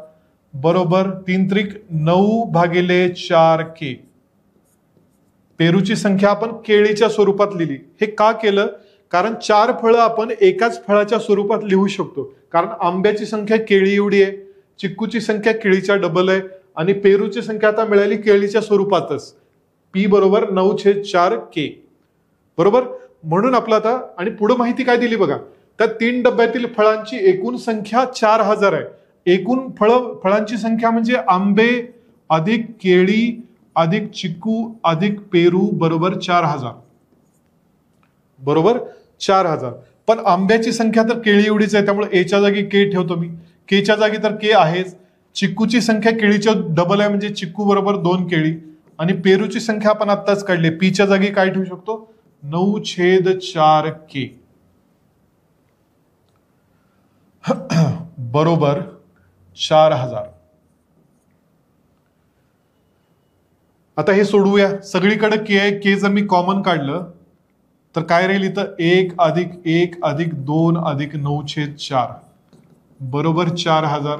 बरोबर 3×9/4k. पेरूची संख्या आपण केळीच्या स्वरूपात लिहिली. हे का केलं? कारण 4 फळं आपण एकाच फळाच्या स्वरूपात लिहू शकतो. कारण आंब्याची संख्या केळी एवढी आहे, चिक्कूची संख्या केळीच्या डबल आहे आणि पेरूची संख्या आता मिळाली केळीच्या स्वरूपातच. पी बरोबर 9/4k बरोबर. म्हणून आपलं आता, आणि पुढे माहिती काय दिली बघा, त्या 3 डब्यातील फळांची एकूण संख्या 4000 आहे. एकूण फळांची संख्या म्हणजे आंबे अधिक केळी अधिक चिक्कू अधिक पेरू बरोबर 4000 बरोबर 4000. पण आंब्याची संख्या तर केळी एवढीच आहे, त्यामुळे एच्या जागी के ठेवतो मी. केच्या जागी तर के आहेच. चिक्कूची संख्या केळीच्या डबल आहे, म्हणजे चिक्कू बरोबर 2 केळी. आणि पेरूची संख्या आपण आत्ताच काढली, पीच्या जागी काय ठेवू शकतो? 9/4k बरोबर 4000. आता हे सोडवूया. सगळीकडे के आहे, के जर मी कॉमन काढलं तर काय राहील इथं? 1 अधिक 1 अधिक 2 अधिक 9/4 बरोबर 4000.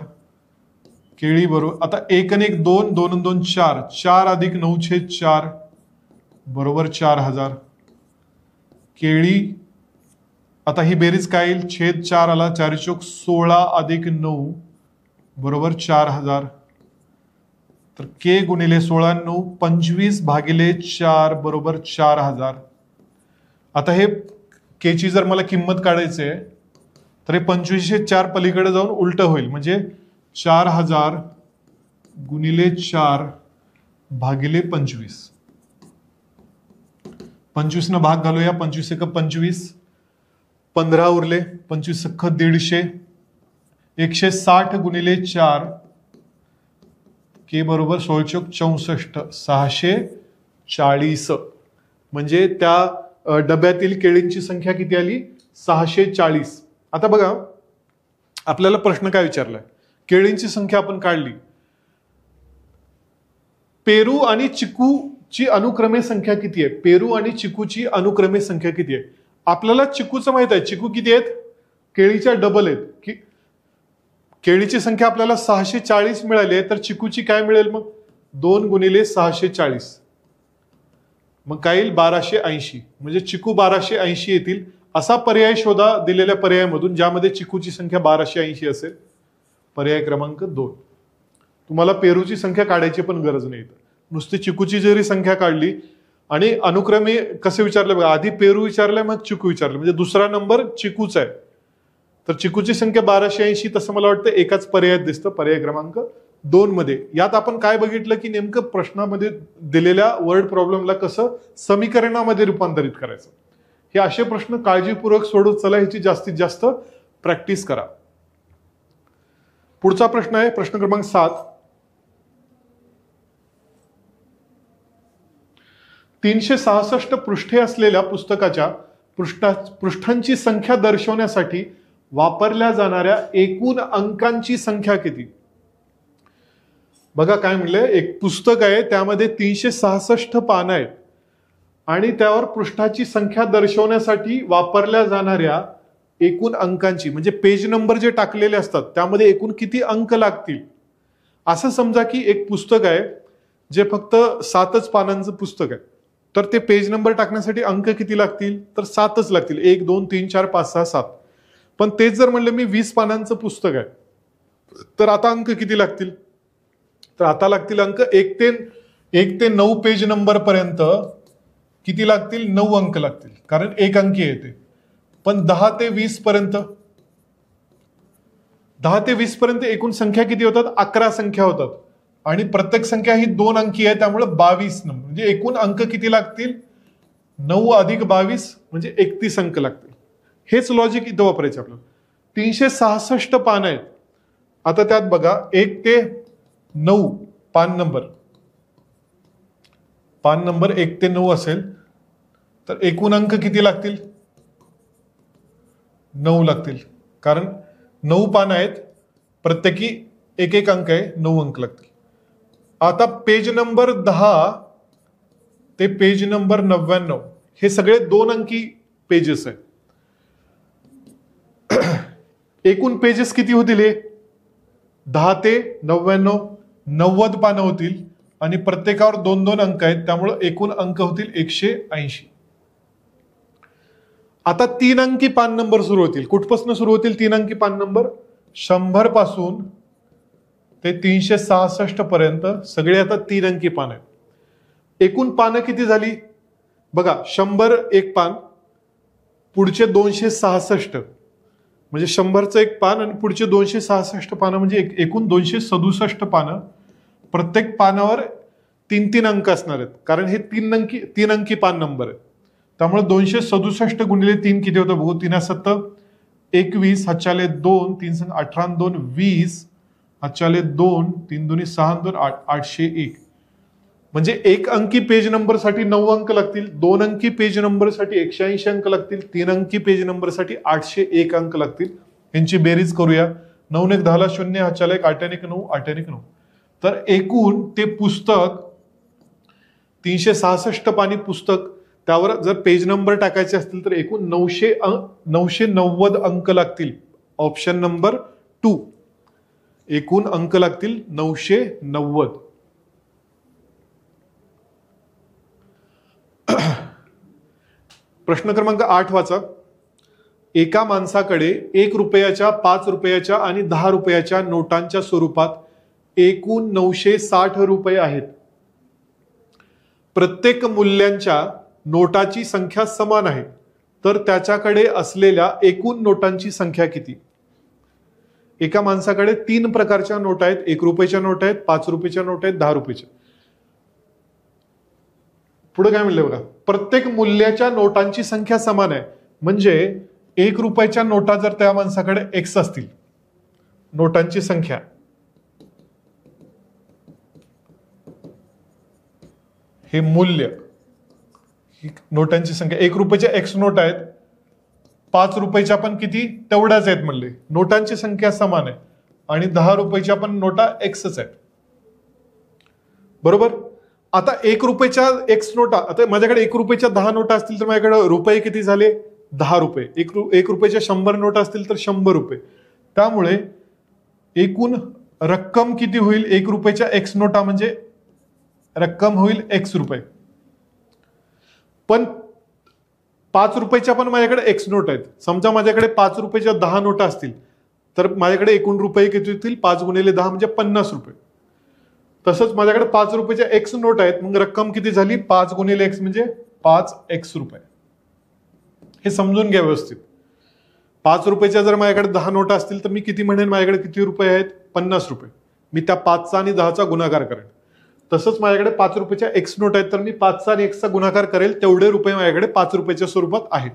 केळी बरोबर, आता 1 आणि 1 2, 2 आणि 2 4, 4 अधिक 9/4 बरोबर 4000. केळी, आता ही बेरीज काय येईल? छेद 4 आला, 4 चोक 16 अधिक 9 बरोबर 4000. तर के गुणिले 16 9 25/4 बरोबर 4000. आता हे के ची जर मला किंमत काढायची आहे तर हे 25/4 पलीकडे जाऊन उलट होईल, म्हणजे 4000 गुणिले 4/25. 25 न भाग घालूया. 25 1 25, 15 उरले, 25 1 150, 160 गुणिले 4 के बरोबर 16 चोक 64, 640. म्हणजे त्या डब्यातील केळींची संख्या किती आली? 640. आता बघा, आपल्याला प्रश्न काय विचारलाय? केळींची संख्या आपण काढली. पेरू आणि चिकूची अनुक्रमे संख्या किती आहे? पेरू आणि चिकूची अनुक्रमे संख्या किती आहे? आपल्याला चिकूचं माहित आहे, चिकू किती आहेत, केळीच्या डबल आहेत की केळीची संख्या आपल्याला 640 मिळाली आहे, तर चिकूची काय मिळेल मग 2 गुणिले 640, मग काय येईल 1280, म्हणजे चिकू 1280 येतील. असा पर्याय शोधा दिलेल्या पर्यायामधून ज्यामध्ये चिकूची संख्या 1280 असेल. पर्याय क्रमांक 2. तुम्हाला पेरूची संख्या काढायची पण गरज नाही, नुसती चिकूची जरी संख्या काढली आणि अनुक्रमे कसे विचारले बघा, आधी पेरू विचारले मग चिकू विचारले, म्हणजे दुसरा नंबर चिकूचा आहे. तर चिकूची संख्या 1280, तसं मला वाटतं एकाच पर्यायात दिसतं, पर्याय क्रमांक 2 मध्ये. यात आपण काय बघितलं की नेमकं प्रश्नामध्ये दिलेल्या वर्ड प्रॉब्लेमला कसं समीकरणामध्ये रूपांतरित करायचं. हे असे प्रश्न काळजीपूर्वक सोडवत चला, ह्याची जास्तीत जास्त प्रॅक्टिस करा. पुढचा प्रश्न आहे प्रश्न क्रमांक 7. 366 पृष्ठे असलेल्या पुस्तकाच्या पृष्ठांची संख्या दर्शवण्यासाठी वापरल्या जाणाऱ्या एकूण अंकांची संख्या किती. बघा काय म्हणलंय, एक पुस्तक आहे त्यामध्ये 366 पानं आहेत आणि त्यावर पृष्ठाची संख्या दर्शवण्यासाठी वापरल्या जाणाऱ्या एकूण अंकांची, म्हणजे पेज नंबर जे टाकलेले असतात त्यामध्ये एकूण किती अंक लागतील. असं समजा की एक पुस्तक आहे जे फक्त 7च पानांचं पुस्तक आहे, तर ते पेज नंबर टाकण्यासाठी अंक किती लागतील, तर 7च लागतील. 1 2 3 4 5 6 7. पण तेच जर म्हणलं मी 20 पानांचं पुस्तक आहे, तर आता अंक किती लागतील, तर आता लागतील अंक 1 ते 9 पेज नंबर पर्यंत किती लागतील, 9 अंक लागतील, कारण 1 अंकी येते. पण 10 ते 20 पर्यंत, 10 ते 20 पर्यंत एकूण संख्या किती होतात, 11 संख्या होतात आणि प्रत्येक संख्या ही 2 अंकी आहे, त्यामुळे 22 नंबर, म्हणजे एकूण अंक किती लागतील, 9 अधिक 22 म्हणजे 31 अंक लागतील. हेच लॉजिक इथं वापरायचं आपल्याला. 366 पान आहेत, आता त्यात बघा 1 ते 9 पान नंबर 1 ते 9 असेल, तर एकूण अंक किती लागतील, 9 लागतील, कारण 9 पान आहेत, प्रत्येकी 1 अंक आहे, 9 अंक लागतील. आता पेज नंबर 10 ते पेज नंबर 99 हे सगळे 2 अंकी पेजेस आहेत. एकूण पेजेस किती होतील, हे 10 ते 99 90 पानं होतील आणि प्रत्येकावर 2-2 अंक आहेत, त्यामुळे एकूण अंक होतील 180. आता 3 अंकी पान नंबर सुरू होतील. कुठपासून सुरू होतील 3 अंकी पान नंबर, 100 पासून ते 366 पर्यंत सगळे आता 3 अंकी पान आहेत. एकूण पानं किती झाली बघा, 100 एक पान, पुढचे 266, म्हणजे 100चं एक पान आणि पुढचे 266 पानं, म्हणजे एकूण 267 पानं. प्रत्येक पानावर 3-3 अंक असणार आहेत, कारण हे 3 अंकी पान नंबर आहे. त्यामुळे 267 गुणिले 3 किती होतं बघू, 3 7 21, हातच्याले 2, 3 18 2 20, हातच्याले 2, 3 2 6 2 8, 801. म्हणजे 1 अंकी पेज नंबर साठी 9 अंक लागतील, 2 अंकी पेज नंबर साठी 180 अंक लागतील, 3 अंकी पेज नंबर साठी 801 अंक लागतील. यांची बेरीज करूया. 9 1 10 0, हातच्याला 1 8 1 9, 8 1 9. तर एकूण ते पुस्तक 366 पानी पुस्तक, त्यावर जर पेज नंबर टाकायचे असतील तर एकूण 990 अंक लागतील. ऑप्शन नंबर 2, एकूण अंक लागतील 990. प्रश्न क्रमांक 8 वाचा. एका माणसाकडे 1 रुपयाच्या, 5 रुपयाच्या आणि 10 रुपयाच्या नोटांच्या स्वरूपात एकूण 960 रुपये आहेत. प्रत्येक मूल्यांच्या नोटाची संख्या समान आहे, तर त्याच्याकडे असलेल्या एकूण नोटांची संख्या किती. एका माणसाकडे 3 प्रकारच्या नोट आहेत. 1 रुपयाच्या नोट आहेत, 5 रुपयाच्या नोट आहेत, 10 रुपयाच्या. पुढे काय म्हणलं बघा, प्रत्येक मूल्याच्या नोटांची संख्या समान आहे, म्हणजे 1 रुपयाच्या नोटा जर त्या माणसाकडे X असतील, नोटांची संख्या, हे मूल्य, नोटांची संख्या, 1 रुपयाच्या X नोट आहेत, 5 रुपयाच्या पण किती तेवढ्याच आहेत म्हणले, नोटांची संख्या समान आहे, आणि 10 रुपयाच्या पण नोटा Xच आहेत. बरोबर. आता 1 रुपयाच्या X नोटा, आता माझ्याकडे 1 रुपयाच्या 10 नोटा असतील तर माझ्याकडे रुपये किती झाले, ₹10. एक रुपयाच्या 100 नोटा असतील तर ₹100. त्यामुळे एकूण रक्कम किती होईल? 1 रुपयाच्या X नोटा म्हणजे रक्कम होईल X रुपये. पण 5 रुपयाच्या पण माझ्याकडे X नोट आहेत. समजा माझ्याकडे 5 रुपयाच्या 10 नोटा असतील तर माझ्याकडे एकूण रुपये किती होतील? 5 गुणिले 10 म्हणजे ₹50. तसंच माझ्याकडे 5 रुपयाच्या X नोट आहेत, मग रक्कम किती झाली? 5 गुणिले X म्हणजे 5X रुपये. हे समजून घ्या व्यवस्थित. 5 रुपयाच्या जर माझ्याकडे 10 नोटा असतील तर मी किती म्हणेन? माझ्याकडे किती रुपये आहेत? ₹50. मी त्या 5चा आणि 10चा गुणाकार करेन. तसंच माझ्याकडे 5 रुपयाच्या X नोट आहेत तर मी 5चा आणि Xचा गुणाकार करेल. तेवढे रुपये माझ्याकडे 5 रुपयाच्या स्वरूपात आहेत.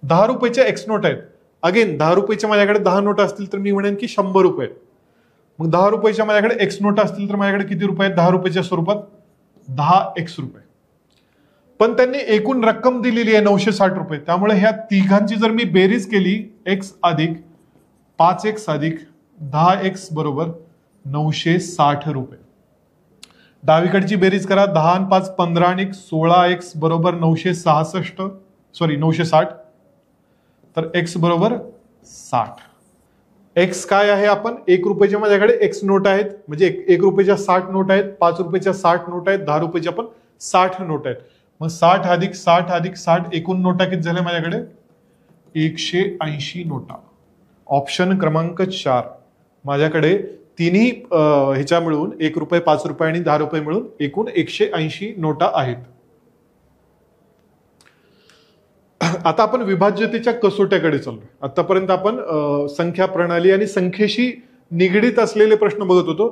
10 रुपयाच्या X नोट आहेत. अगेन 10 रुपयाच्या माझ्याकडे 10 नोटा असतील तर मी म्हणेन की ₹100. मग 10 रुपयाच्या माझ्याकडे X नोटा असतील तर माझ्याकडे किती रुपये आहेत? 10 रुपयाच्या स्वरूपात 10X रुपये. पण त्यांनी एकूण रक्कम दिलेली आहे ₹960. त्यामुळे ह्या तिघांची जर मी बेरीज केली, X अधिक 5X अधिक 10X बरोबर ₹960. डावीकडची बेरीज करा. 10 आणि 5 15 आणि 16X बरोबर 960. तर X बरोबर 60. X काय आहे? आपण 1 रुपयाच्या माझ्याकडे X नोट आहेत, म्हणजे 1 रुपयाच्या 60 नोट आहेत, 5 रुपयाच्या 60 नोट आहेत, 10 रुपयाच्या पण 60 नोट आहेत. मग 60 अधिक 60 अधिक 60 एकूण नोटा किती झाल्या माझ्याकडे? 180 नोटा. ऑप्शन क्रमांक 4 माझ्याकडे तिन्ही ह्याच्या मिळून 1 रुपये, 5 रुपये आणि 10 रुपये मिळून एकूण 180 नोटा आहेत. आता आपण विभाज्यतेच्या कसोट्याकडे चाललो. आतापर्यंत आपण संख्या प्रणाली आणि संख्येशी निगडीत असलेले प्रश्न बघत होतो.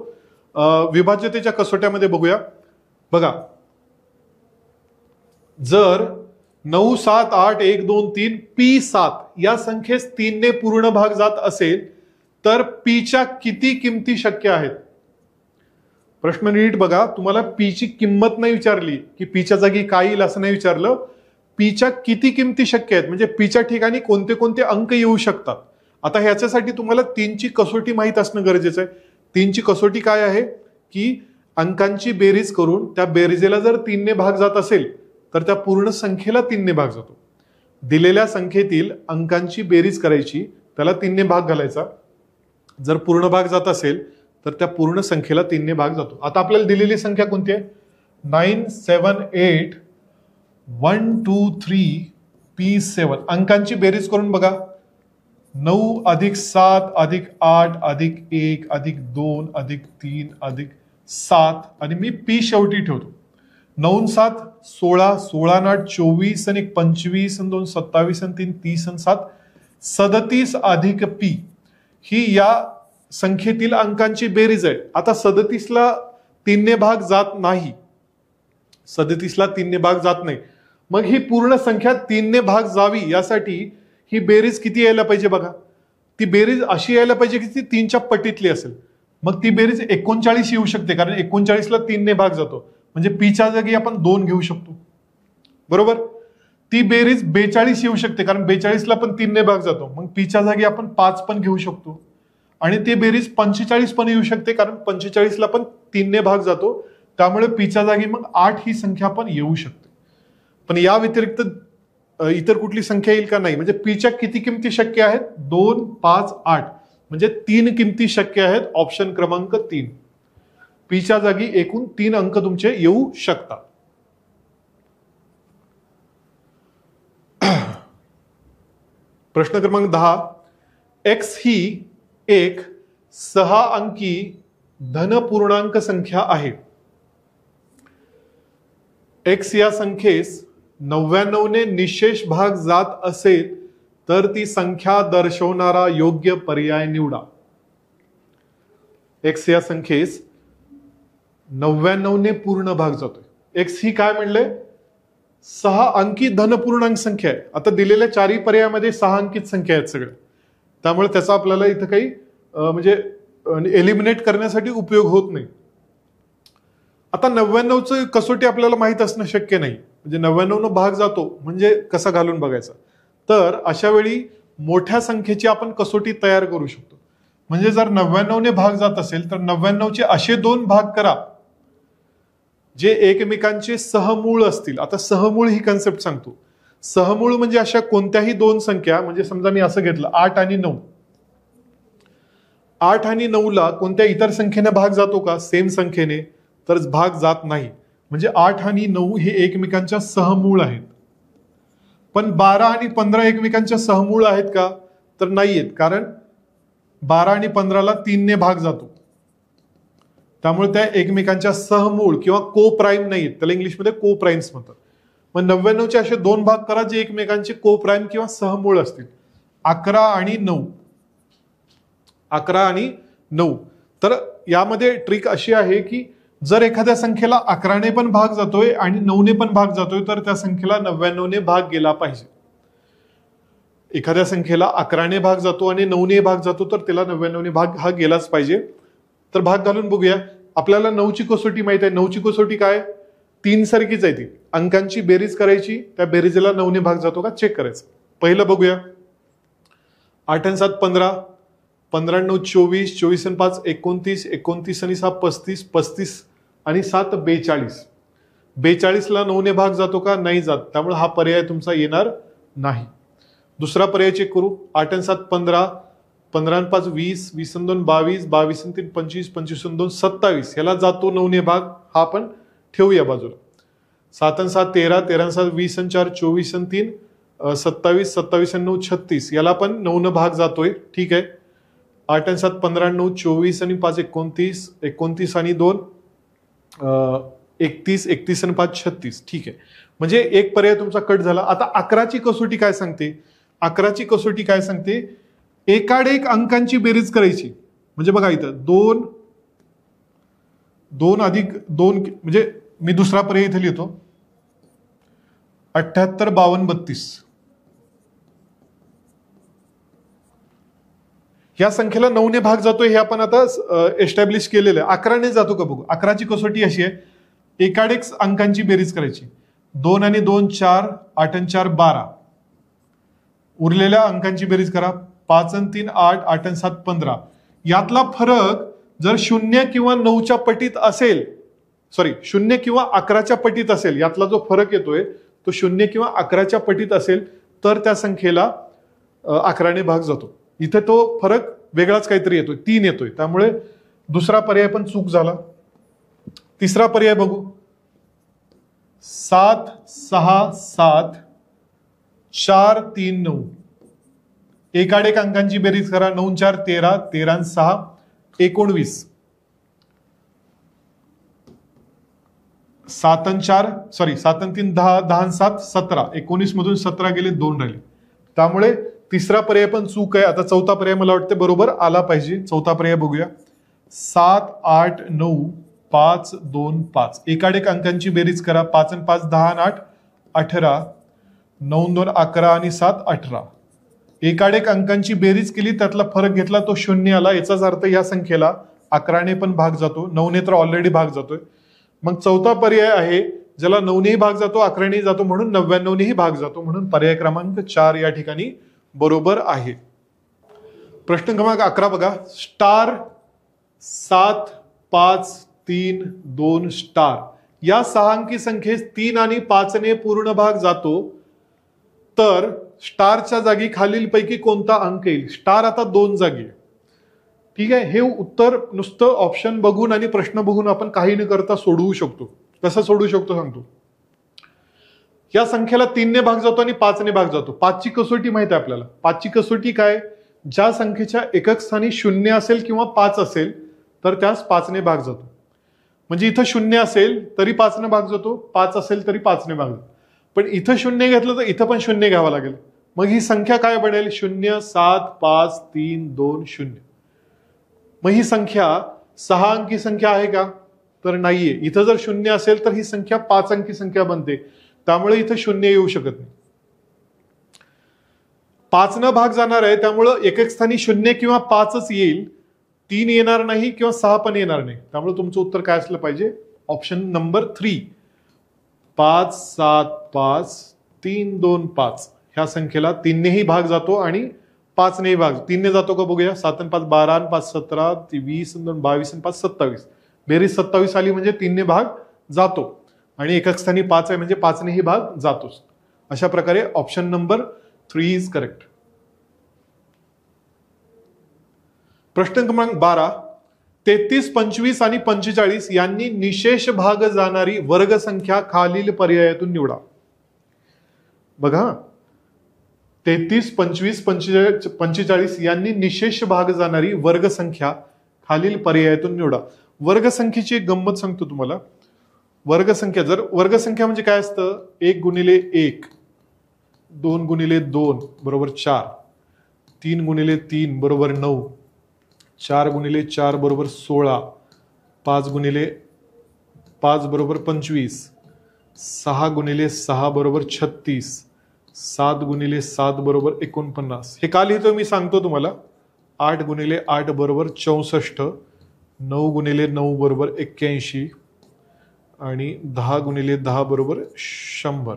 विभाज्यतेच्या कसोट्यामध्ये बघूया. बघा, जर 9, 7, 8, 1, 2, 3 P7 या संख्येस 3 ने पूर्ण भाग जात असेल तर Pच्या किती किमती शक्य आहेत? प्रश्न नीट बघा. तुम्हाला Pची किंमत नाही विचारली की Pच्या जागी काय येईल असं नाही विचारलं. Pच्या किती किमती शक्य आहेत, म्हणजे Pच्या ठिकाणी कोणते कोणते अंक येऊ शकतात. आता ह्याच्यासाठी तुम्हाला 3ची कसोटी माहीत असणं गरजेचं आहे. 3ची कसोटी काय आहे की अंकांची बेरीज करून त्या बेरीजेला जर 3 ने भाग जात असेल तर त्या पूर्ण संख्येला 3 ने भाग जातो. दिलेल्या संख्येतील अंकांची बेरीज करायची, त्याला 3 ने भाग घालायचा. जर पूर्ण भाग जात असेल तर त्या पूर्ण संख्येला 3 ने भाग जातो. आता आपल्याला दिलेली संख्या कोणती आहे? 9, 7, 8, 1, 2, 3 P7. अंकांची बेरीज करून बघा. 9 अधिक 7 अधिक 8 अधिक 1 अधिक 2 अधिक 3 अधिक 7 आणि मी P शेवटी ठेवतो. 9 7 16, 16 8 24 आणि 1 25 आणि 2 27 आणि 3 30 आणि 7 37 अधिक P ही या संख्येतील अंकांची बेरीज आहे. आता 37ला 3 ने भाग जात नाही. 37ला 3 ने भाग जात नाही. मग ही पूर्ण संख्या 3 ने भाग जावी यासाठी ही बेरीज किती यायला पाहिजे बघा. ती बेरीज अशी यायला पाहिजे की ती 3च्या पटीतली असेल. मग ती बेरीज 39 येऊ शकते, कारण 39ला 3 ने भाग जातो. म्हणजे Pच्या जागी आपण 2 घेऊ शकतो, बरोबर. ती बेरीज 42 येऊ शकते, कारण 42ला पण 3 ने भाग जातो. मग Pच्या जागी आपण 5 पण घेऊ शकतो. आणि ती बेरीज 45 पण येऊ शकते, कारण 45ला पण 3 ने भाग जातो. त्यामुळे Pच्या जागी मग 8 ही संख्या पण येऊ शकते. पण या व्यतिरिक्त इतर कुठली संख्या येईल का? नाही. म्हणजे Pच्या किती किमती शक्य आहेत? 2, 5, 8 म्हणजे 3 किमती शक्य आहेत. ऑप्शन क्रमांक 3. Pच्या जागी एकूण 3 अंक तुमचे येऊ शकतात. प्रश्न क्रमांक 10. X ही एक 6 अंकी धनपूर्णांक संख्या आहे. X या संख्येस 99 ने निशेष भाग जात असेल तर ती संख्या दर्शवणारा योग्य पर्याय निवडा. X या संख्येस 99 ने पूर्ण भाग जातोय. X ही काय म्हणले? 6 अंकी धनपूर्णांक संख्या आहे. आता दिलेल्या 4ही पर्यायामध्ये 6 अंकित संख्या आहेत सगळ्या. त्यामुळे त्याचा आपल्याला इथं काही म्हणजे एलिमिनेट करण्यासाठी उपयोग होत नाही. आता 99चं कसोटी आपल्याला माहित असणं शक्य नाही. म्हणजे 99 भाग जातो म्हणजे कसा घालून बघायचा. तर अशा वेळी मोठ्या संख्येची आपण कसोटी तयार करू शकतो. म्हणजे जर 99 ने भाग जात असेल तर 99चे असे 2 भाग करा जे एकमेकांचे सहमूळ असतील. आता सहमूळ ही कन्सेप्ट सांगतो. सहमूळ म्हणजे अशा कोणत्याही दोन संख्या, म्हणजे समजा मी असं घेतलं 8 आणि 9, 8 आणि 9 ला कोणत्या इतर संख्येने भाग जातो का सेम संख्येने, तर भाग जात नाही. म्हणजे 8 आणि 9 हे एकमेकांच्या सहमूळ आहेत. पण 12 आणि 15 एकमेकांच्या सहमूळ आहेत का, तर नाहीयेत. कारण 12 आणि 15 ला 3 ने भाग जातो, त्यामुळे त्या एकमेकांच्या सहमूळ किंवा को प्राईम नाहीत. त्याला इंग्लिशमध्ये को प्राईम्स म्हणतात. मग 99चे असे दोन भाग करा जे एकमेकांचे को प्राईम किंवा सहमूळ असतील. 11 आणि 9, 11 आणि 9. तर यामध्ये ट्रिक अशी आहे की जर एखाद्या संख्येला 11 ने पण भाग जातोय आणि 9 ने पण भाग जातोय तर त्या संख्येला 99 ने भाग गेला पाहिजे. एखाद्या संख्येला 11 ने भाग जातो आणि 9 ने भाग जातो तर त्याला 99 ने भाग हा गेलाच पाहिजे. तर भाग घालून बघूया. आपल्याला 9 ची कसोटी माहित आहे. 9 ची कसोटी काय, 3 सारखीच आहे ती. अंकांची बेरीज करायची, त्या बेरीजला 9 ने भाग जातो का चेक करायचं. पहिलं बघूया. 8 आणि 7 15, 15 आणि 9 24, 24 आणि 5 29, 29 आणि 6 35, 35 आणि 7 42. 42 ला 9 ने भाग जातो का, नाही जात. त्यामुळे हा पर्याय तुमचा येणार नाही. दुसरा पर्याय चेक करू. 8 आणि 7 15, 15 आणि 5 20, 20 आणि 2 22, 22 आणि 3 25, 25 आणि 2 27. ह्याला जातो 9 ने भाग, हा पण ठेवूया बाजूला. 7 आणि 7 13, 13 आणि 7 20 आणि 4 24 आणि 3 27, 27 आणि 9 36. याला पण 9 ने भाग जातोय, ठीक आहे. 8 आणि 7 15 आणि 9 24 आणि 5 29, 29 आणि 2 31, 31 आणि 5 36. ठीक आहे. म्हणजे एक पर्याय तुमचा कट झाला. आता 11ची कसोटी काय सांगते. 11ची कसोटी काय सांगते, एकाडेक अंकांची बेरीज करायची. म्हणजे बघा इथं 2 अधिक 2, म्हणजे मी दुसरा पर्याय इथे लिहितो. 78 52 32. या संख्येला 9 ने भाग जातोय हे आपण आता एस्टॅब्लिश केलेलं आहे. 11 ने जातो का बघू. 11ची कसोटी अशी आहे, एकाडेक अंकांची बेरीज करायची. 2 आणि 2 4, 8 आणि 4 12. उरलेल्या अंकांची बेरीज करा. 5 आणि 3 8, 8 आणि 7 15. यातला फरक जर 0 किंवा 9च्या पटीत असेल, सॉरी 0 किंवा 11च्या पटीत असेल, यातला जो फरक येतोय तो 0 किंवा 11च्या पटीत असेल तर त्या संख्येला 11 ने भाग जातो. इथे तो फरक वेगळाच काहीतरी येतोय, 3 येतोय. त्यामुळे दुसरा पर्याय पण चूक झाला. तिसरा पर्याय बघू. 7 6 7 4 3 9. एकाडेक अंकांची बेरीज करा. 9 4 13, 13 आणि 6 19. 7 आणि 4 सॉरी 7 आणि 3 10, 10 आणि 7 17. 19 मधून 17 गेले, 2 राहिले. त्यामुळे तिसरा पर्याय पण चूक आहे. आता चौथा पर्याय मला वाटते बरोबर आला पाहिजे. चौथा पर्याय बघूया. 7 8 9 5 2 5. एकाडेक अंकांची बेरीज करा. 5 आणि 5 10 आणि 8 18, 9 2 11 आणि 7 18. एकाडेक अंकांची बेरीज केली, त्यातला फरक घेतला, तो 0 आला. याचाच अर्थ या संख्येला 11 ने पण भाग जातो, 9 ने तर ऑलरेडी भाग जातोय. मग चौथा पर्याय आहे ज्याला 9 नेही भाग जातो, 11 नेही जातो, म्हणून 99 नेही भाग जातो. म्हणून पर्याय क्रमांक 4 या ठिकाणी बरोबर आहे. प्रश्न क्रमांक 11 बघा. स्टार 7 5 3 2 स्टार या 6 अंकी संख्येस 3 आणि 5 ने पूर्ण भाग जातो, तर स्टारच्या जागी खालीलपैकी कोणता अंक येईल. स्टार आता 2 जागी आहे, ठीक आहे. हे उत्तर नुसतं ऑप्शन बघून आणि प्रश्न बघून आपण काही न करता सोडवू शकतो. कसं सोडवू शकतो सांगतो. या संख्येला 3 ने भाग जातो आणि 5 ने भाग जातो. 5 ची कसोटी माहिती आहे आपल्याला. 5 ची कसोटी काय, ज्या संख्येच्या एकक स्थानी 0 असेल किंवा 5 असेल तर त्यास 5 ने भाग जातो. म्हणजे इथं 0 असेल तरी 5 ने भाग जातो, 5 असेल तरी 5 ने भाग जातो. पण इथं 0 घेतलं तर इथं पण 0 घ्यावं लागेल. मग ही संख्या काय बनेल, 0 7 5 3 2 0. मग ही संख्या 6 अंकी संख्या आहे का, तर नाहीये. इथं जर 0 असेल तर ही संख्या 5 अंकी संख्या बनते. त्यामुळे इथं 0 येऊ शकत नाही. 5 न भाग जाणार आहे, त्यामुळं एकक स्थानी 0 किंवा 5च येईल, 3 येणार नाही किंवा 6 पण येणार नाही. त्यामुळे तुमचं उत्तर काय असलं पाहिजे, ऑप्शन नंबर 3. 5 7 5 3 2 5 ह्या संख्येला 3 नेही भाग जातो आणि 5 नेही भाग. 3 ने जातो का बघूया. 7 आणि 5 12 आणि 5 17, 20 आणि 2 22 आणि 5 27. बेरीज 27 आली म्हणजे 3 ने भाग जातो आणि एकक स्थानी 5 आहे म्हणजे 5 नेही भाग जातोच. अशा प्रकारे ऑप्शन नंबर 3 इज करेक्ट. प्रश्न क्रमांक 12, 33, 25 आणि 45 यांनी निशेष भाग जाणारी वर्गसंख्या खालील पर्यायातून निवडा. बघा, 33, 25, 45 यांनी निशेष भाग जाणारी वर्गसंख्या खालील पर्यायातून निवडा. वर्गसंख्येची एक गंमत सांगतो तुम्हाला. वर्गसंख्या वर्गसंख्या म्हणजे काय असतं, 1 गुणिले 1, 2 गुणिले 2 बरोबर 4, 3 गुणिले 3 बरोबर 9, 4 गुणिले 4 बरोबर 16, 5 गुणिले 5 बरोबर 25, 6 गुणिले 6 बरोबर 36, 7 गुणिले 7 बरोबर 49. हे का लिहितो मी सांगतो तुम्हाला. 8 गुणिले 8 बरोबर 64, 9 गुणिले 9 बरोबर 81 आणि 10 गुणिले 10 बरोबर 100.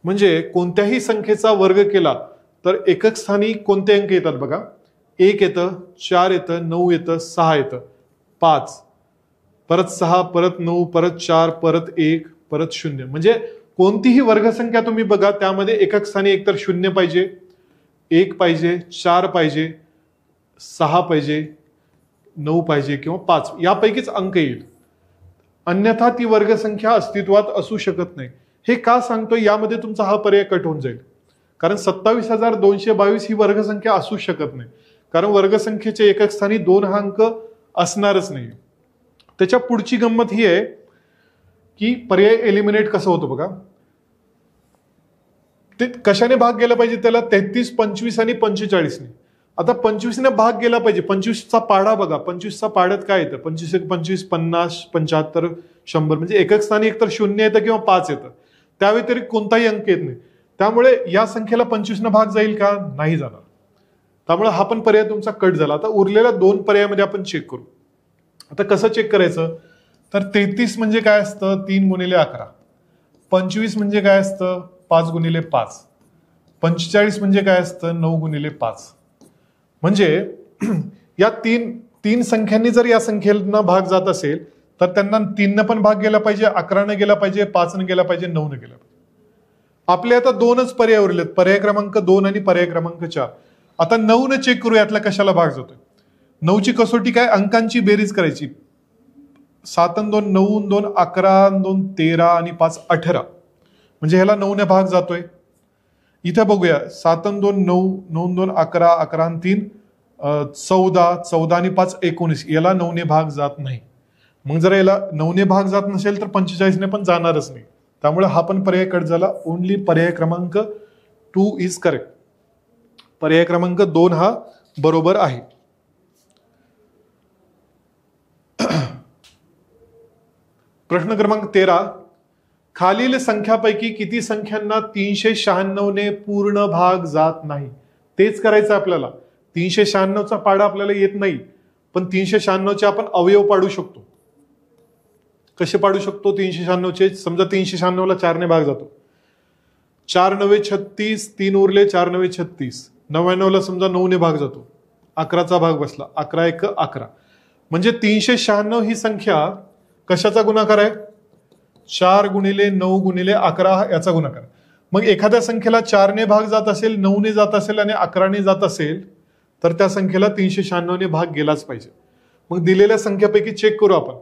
म्हणजे कोणत्याही संख्येचा वर्ग केला तर एकक स्थानी कोणते अंक येतात बघा. 1 येतं, 4 येतं, 9 येतं, 6 येतं, 5, परत 6, परत 9, परत 4, परत 1, परत 0. म्हणजे कोणतीही वर्गसंख्या तुम्ही बघा त्यामध्ये एकक स्थानी एकतर 0 पाहिजे, 1 पाहिजे, 4 पाहिजे, 6 पाहिजे, 9 पाहिजे किंवा 5 यापैकीच अंक येईल. अन्यथा ती वर्गसंख्या अस्तित्वात असू शकत नाही. हे का सांगतोय, यामध्ये तुमचा हा पर्याय कट होऊन जाईल. कारण 27,222 ही वर्गसंख्या असू शकत नाही. कारण वर्गसंख्येचे एकक स्थानी 2 हा अंक असणारच नाही. त्याच्या पुढची गंमत ही आहे की पर्याय एलिमिनेट कसं होतं बघा. ते कशाने भाग गेला पाहिजे त्याला, 33, 25 आणि 45 ने. आता 25 ने भाग गेला पाहिजे. 25चा पाढा बघा, 25चा पाड्यात काय येतं, 25 1 25, 50, 75, 100. म्हणजे एकक स्थानी एकतर 0 येतं किंवा 5 येतं. त्या व्यतिरिक्त कोणताही अंक येत नाही. त्यामुळे या संख्येला 25 ने भाग जाईल का, नाही जाणार. त्यामुळे हा पण पर्याय तुमचा कट झाला. आता उरलेल्या 2 पर्यायामध्ये आपण चेक करू. आता कसं चेक करायचं, तर 33 म्हणजे काय असतं, 3 गुणिले 11. 25 म्हणजे काय असतं, 5 गुणिले 5. 45 म्हणजे काय असतं, 9 गुणिले 5. म्हणजे या तीन संख्यांनी जर या संख्येला भाग जात असेल तर त्यांना 3 पण भाग गेला पाहिजे, 11 गेला पाहिजे, 5 गेला पाहिजे, 9 गेला पाहिजे. आपले आता 2च पर्याय उरलेत, पर्याय क्रमांक 2 आणि पर्याय क्रमांक 4. आता 9 चेक करू यातला कशाला भाग जातोय. 9ची कसोटी काय, अंकांची बेरीज करायची. 7 आणि 2 9, 2 11, 2 13 आणि 5 18. म्हणजे ह्याला 9 ने भाग जातोय. इथे बघूया, 7 आणि 2 9, 9 2 11, 11 आणि 3 14, 14 आणि 5 19. याला 9 ने भाग जात नाही. मग जर याला 9 ने भाग जात नसेल तर 45 ने पण जाणारच नाही. त्यामुळे हा पण पर्याय कट झाला. ओनली पर्याय क्रमांक 2 इज करेक्ट. पर्याय क्रमांक 2 हा बरोबर आहे. प्रश्न क्रमांक 13, खालील संख्यापैकी किती संख्यांना 396 ने पूर्ण भाग जात नाही. तेच करायचं आपल्याला. 396चा पाडा आपल्याला येत नाही, पण 396चे आपण अवयव पाडू शकतो. कसे पाडू शकतो 396चे, समजा 396ला 4 ने भाग जातो. 4 9 36, 3 उरले, 4 9 36. 99ला समजा 9 ने भाग जातो, 11चा भाग बसला, 11 1 11. म्हणजे 396 ही संख्या कशाचा गुणाकार आहे, 4 गुणिले 9 गुणिले 11 याचा गुणाकार. मग एखाद्या संख्येला 4 ने भाग जात असेल, 9 ने जात असेल आणि 11 ने जात असेल तर त्या संख्येला 396 ने भाग गेलाच पाहिजे. मग दिलेल्या संख्यापैकी चेक करू आपण.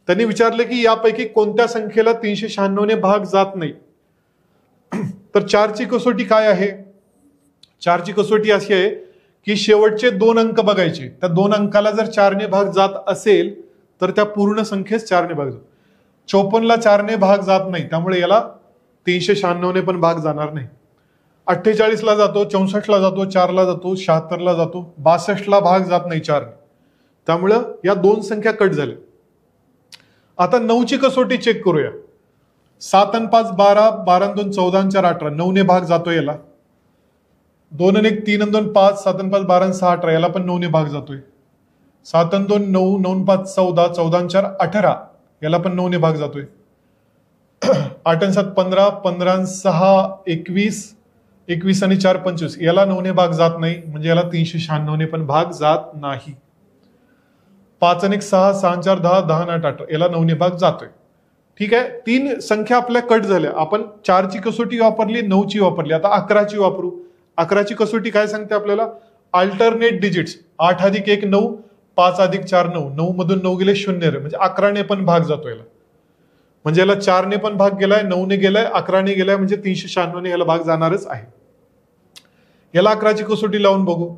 त्यांनी विचारले की यापैकी कोणत्या संख्येला 396 ने भाग जात नाही. तर 4ची कसोटी काय आहे, 4ची कसोटी अशी आहे की शेवटचे 2 अंक बघायचे. त्या 2 अंकाला जर 4 ने भाग जात असेल तर त्या पूर्ण संख्येस 4 ने भाग जातो. 54ला 4 ने भाग जात नाही, त्यामुळे याला 396 ने पण भाग जाणार नाही. 48ला जातो, 64ला जातो, 4ला जातो, 76ला जातो, 62ला भाग जात नाही 4 ने. त्यामुळं या 2 संख्या कट झाल्या. आता 9ची कसोटी चेक करूया. 7 आणि 5 12, 12 आणि 2 14 आणि 4 18. 9 ने भाग जातो याला. 2 आणि 1 3 आणि 2 5, 7 आणि 5 12 आणि 6 18. याला पण 9 ने भाग जातोय. 7 आणि 2 9, 9 आणि 5 14, 14 आणि 4 18. याला पण 9 ने भाग जातोय. 8 आणि 7 15, 15 आणि 6 21, 21 आणि 4 25. याला 9 ने भाग जात नाही, म्हणजे याला 396 ने पण भाग जात नाही. 5 आणि 6, 6 आणि 4 10, 10 आणि 8 18. याला 9 ने भाग जातोय. ठीक आहे, 3 संख्या आपल्या कट झाल्या. आपण 4ची कसोटी वापरली, 9ची वापरली, आता 11ची वापरू. 11ची कसोटी काय सांगते आपल्याला? Alternate digits. 8 अधिक 1 9, 5 अधिक 4 9, 9 मधून 9 गेले 0 रे, म्हणजे 11ने पण भाग जातो याला. म्हणजे याला 4ने पण भाग गेलाय, 9ने गेलाय, 11ने गेलाय, म्हणजे 396ने याला भाग जाणारच आहे. याला 11ची कसोटी लावून बघू.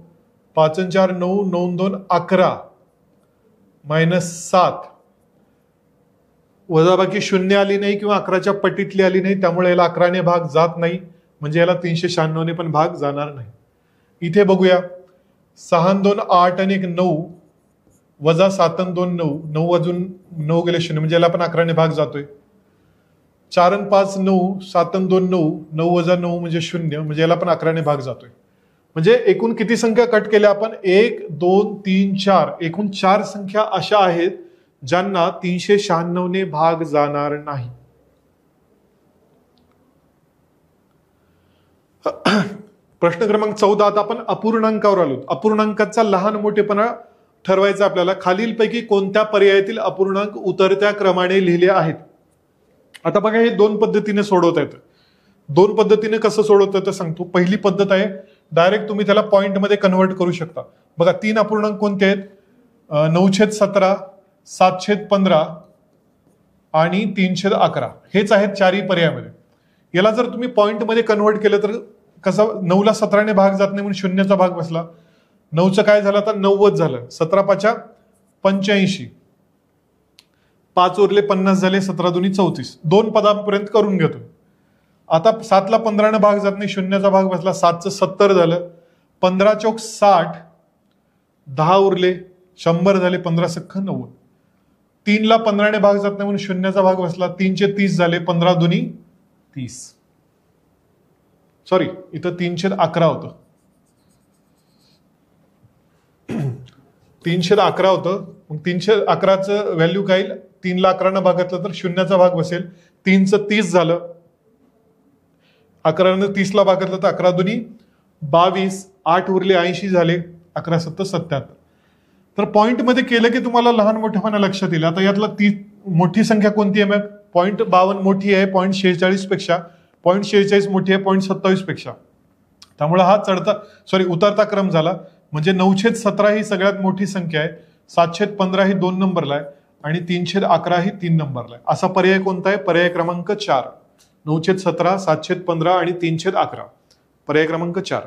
5 आणि 4 9, 9 2 11 -7, वजाबाकी 0 आली नाही किंवा 11च्या पटीतली आली नाही, त्यामुळे याला 11ने भाग जात नाही, म्हणजे याला 396ने पण भाग जाणार नाही. इथे बघूया. 6 आणि 2 8 आणि 1 9, वजा 7 आणि 2 9, 9 वाजून 9 गेले 0, म्हणजे याला पण 11ने भाग जातोय. 4 आणि 5 9, 7 आणि 2 9, 9 वजा 9 म्हणजे 0, म्हणजे याला पण 11ने भाग जातोय. म्हणजे एकूण किती संख्या कट केल्या आपण? 1 2 3 4, एकूण 4 संख्या अशा आहेत ज्यांना 396ने भाग जाणार नाही. प्रश्न क्रमांक 14. आता आपण अपूर्णांकावर आलो. अपूर्णांकाचा लहान मोठेपणा ठरवायचा आपल्याला. खालीलपैकी कोणत्या पर्यायातील अपूर्णांक उतरत्या क्रमाने लिहिले आहेत? आता बघा, हे 2 पद्धतीने सोडवता येतं. 2 पद्धतीने कसं सोडवता येतं सांगतो. पहिली पद्धत आहे, डायरेक्ट तुम्ही त्याला पॉइंट मध्ये कन्व्हर्ट करू शकता. बघा, 3 अपूर्णांक कोणते आहेत? 9/17, 7/15 आणि 3/11. हेच आहेत चारही पर्यायामध्ये. याला जर तुम्ही पॉइंट मध्ये कन्व्हर्ट केलं तर कसं? 9ला 17ने भाग जात नाही म्हणून 0चा भाग बसला. 9चं काय झालं? आता 90 झालं. 17 5 85, 5 उरले 50 झाले, 17 2 34. 2 पदापर्यंत करून घेतो. आता 7ला 15ने भाग जात नाही, 0चा भाग बसला. 7चं 70 झालं. 15 चौक 60, 10 उरले, 100 झाले, 15 सख्ख 90. 3ला 15ने भाग जात नाही म्हणून 0चा भाग बसला. 3चे 30 झाले, 15 2 30. सॉरी, इथं 3/11 होतं. 3/11 होतं. मग 3/11चं व्हॅल्यू काय येईल? 3ला 11ने भाग घातला तर 0चा भाग बसेल. 3चं 30 झालं. 11ने 30ला भाग घातला तर 11 2 22, 8 उरले 80 झाले, 11 7 77. तर पॉइंट मध्ये केलं की तुम्हाला लहान मोठेपणा लक्षात येईल. आता यातला ती मोठी संख्या कोणती आहे? मग 0.52 मोठी आहे 0.46 पेक्षा, 0.46 मोठी आहे 0.27 पेक्षा. त्यामुळे हा उतरता क्रम झाला. म्हणजे 9/17 ही सगळ्यात मोठी संख्या आहे, 7/15 ही 2 नंबरला आहे आणि 3/11 ही 3 नंबरला आहे. असा पर्याय कोणता आहे? पर्याय क्रमांक 4. 9/17, 7/15 आणि 3/11, पर्याय क्रमांक 4.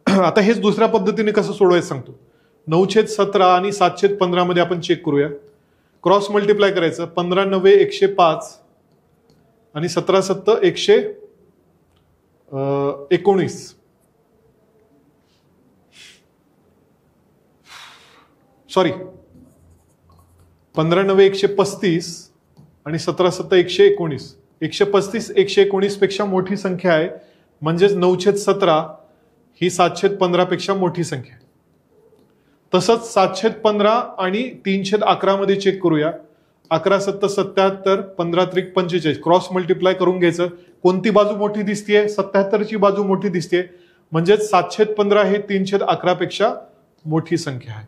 आता हेच दुसऱ्या पद्धतीने कसं सोडवायचं सांगतो. 9/17 आणि 7/15 मध्ये आपण चेक करूया. क्रॉस मल्टिप्लाय करायचं. 15 9 105 आणि 17 7 119. सॉरी, 15 9 135 आणि 17 7 119. 135 119 पेक्षा मोठी संख्या आहे, म्हणजेच 9/17 ही 7/15 पेक्षा मोठी संख्या आहे. तसंच 7/15 आणि 3/11 मध्ये चेक करूया. 11 7 77, 15 3 45. क्रॉस मल्टिप्लाय करून घ्यायचं. कोणती बाजू मोठी दिसतीये? 77ची बाजू मोठी दिसते, म्हणजेच 7/15 हे 3/11 पेक्षा मोठी संख्या आहे.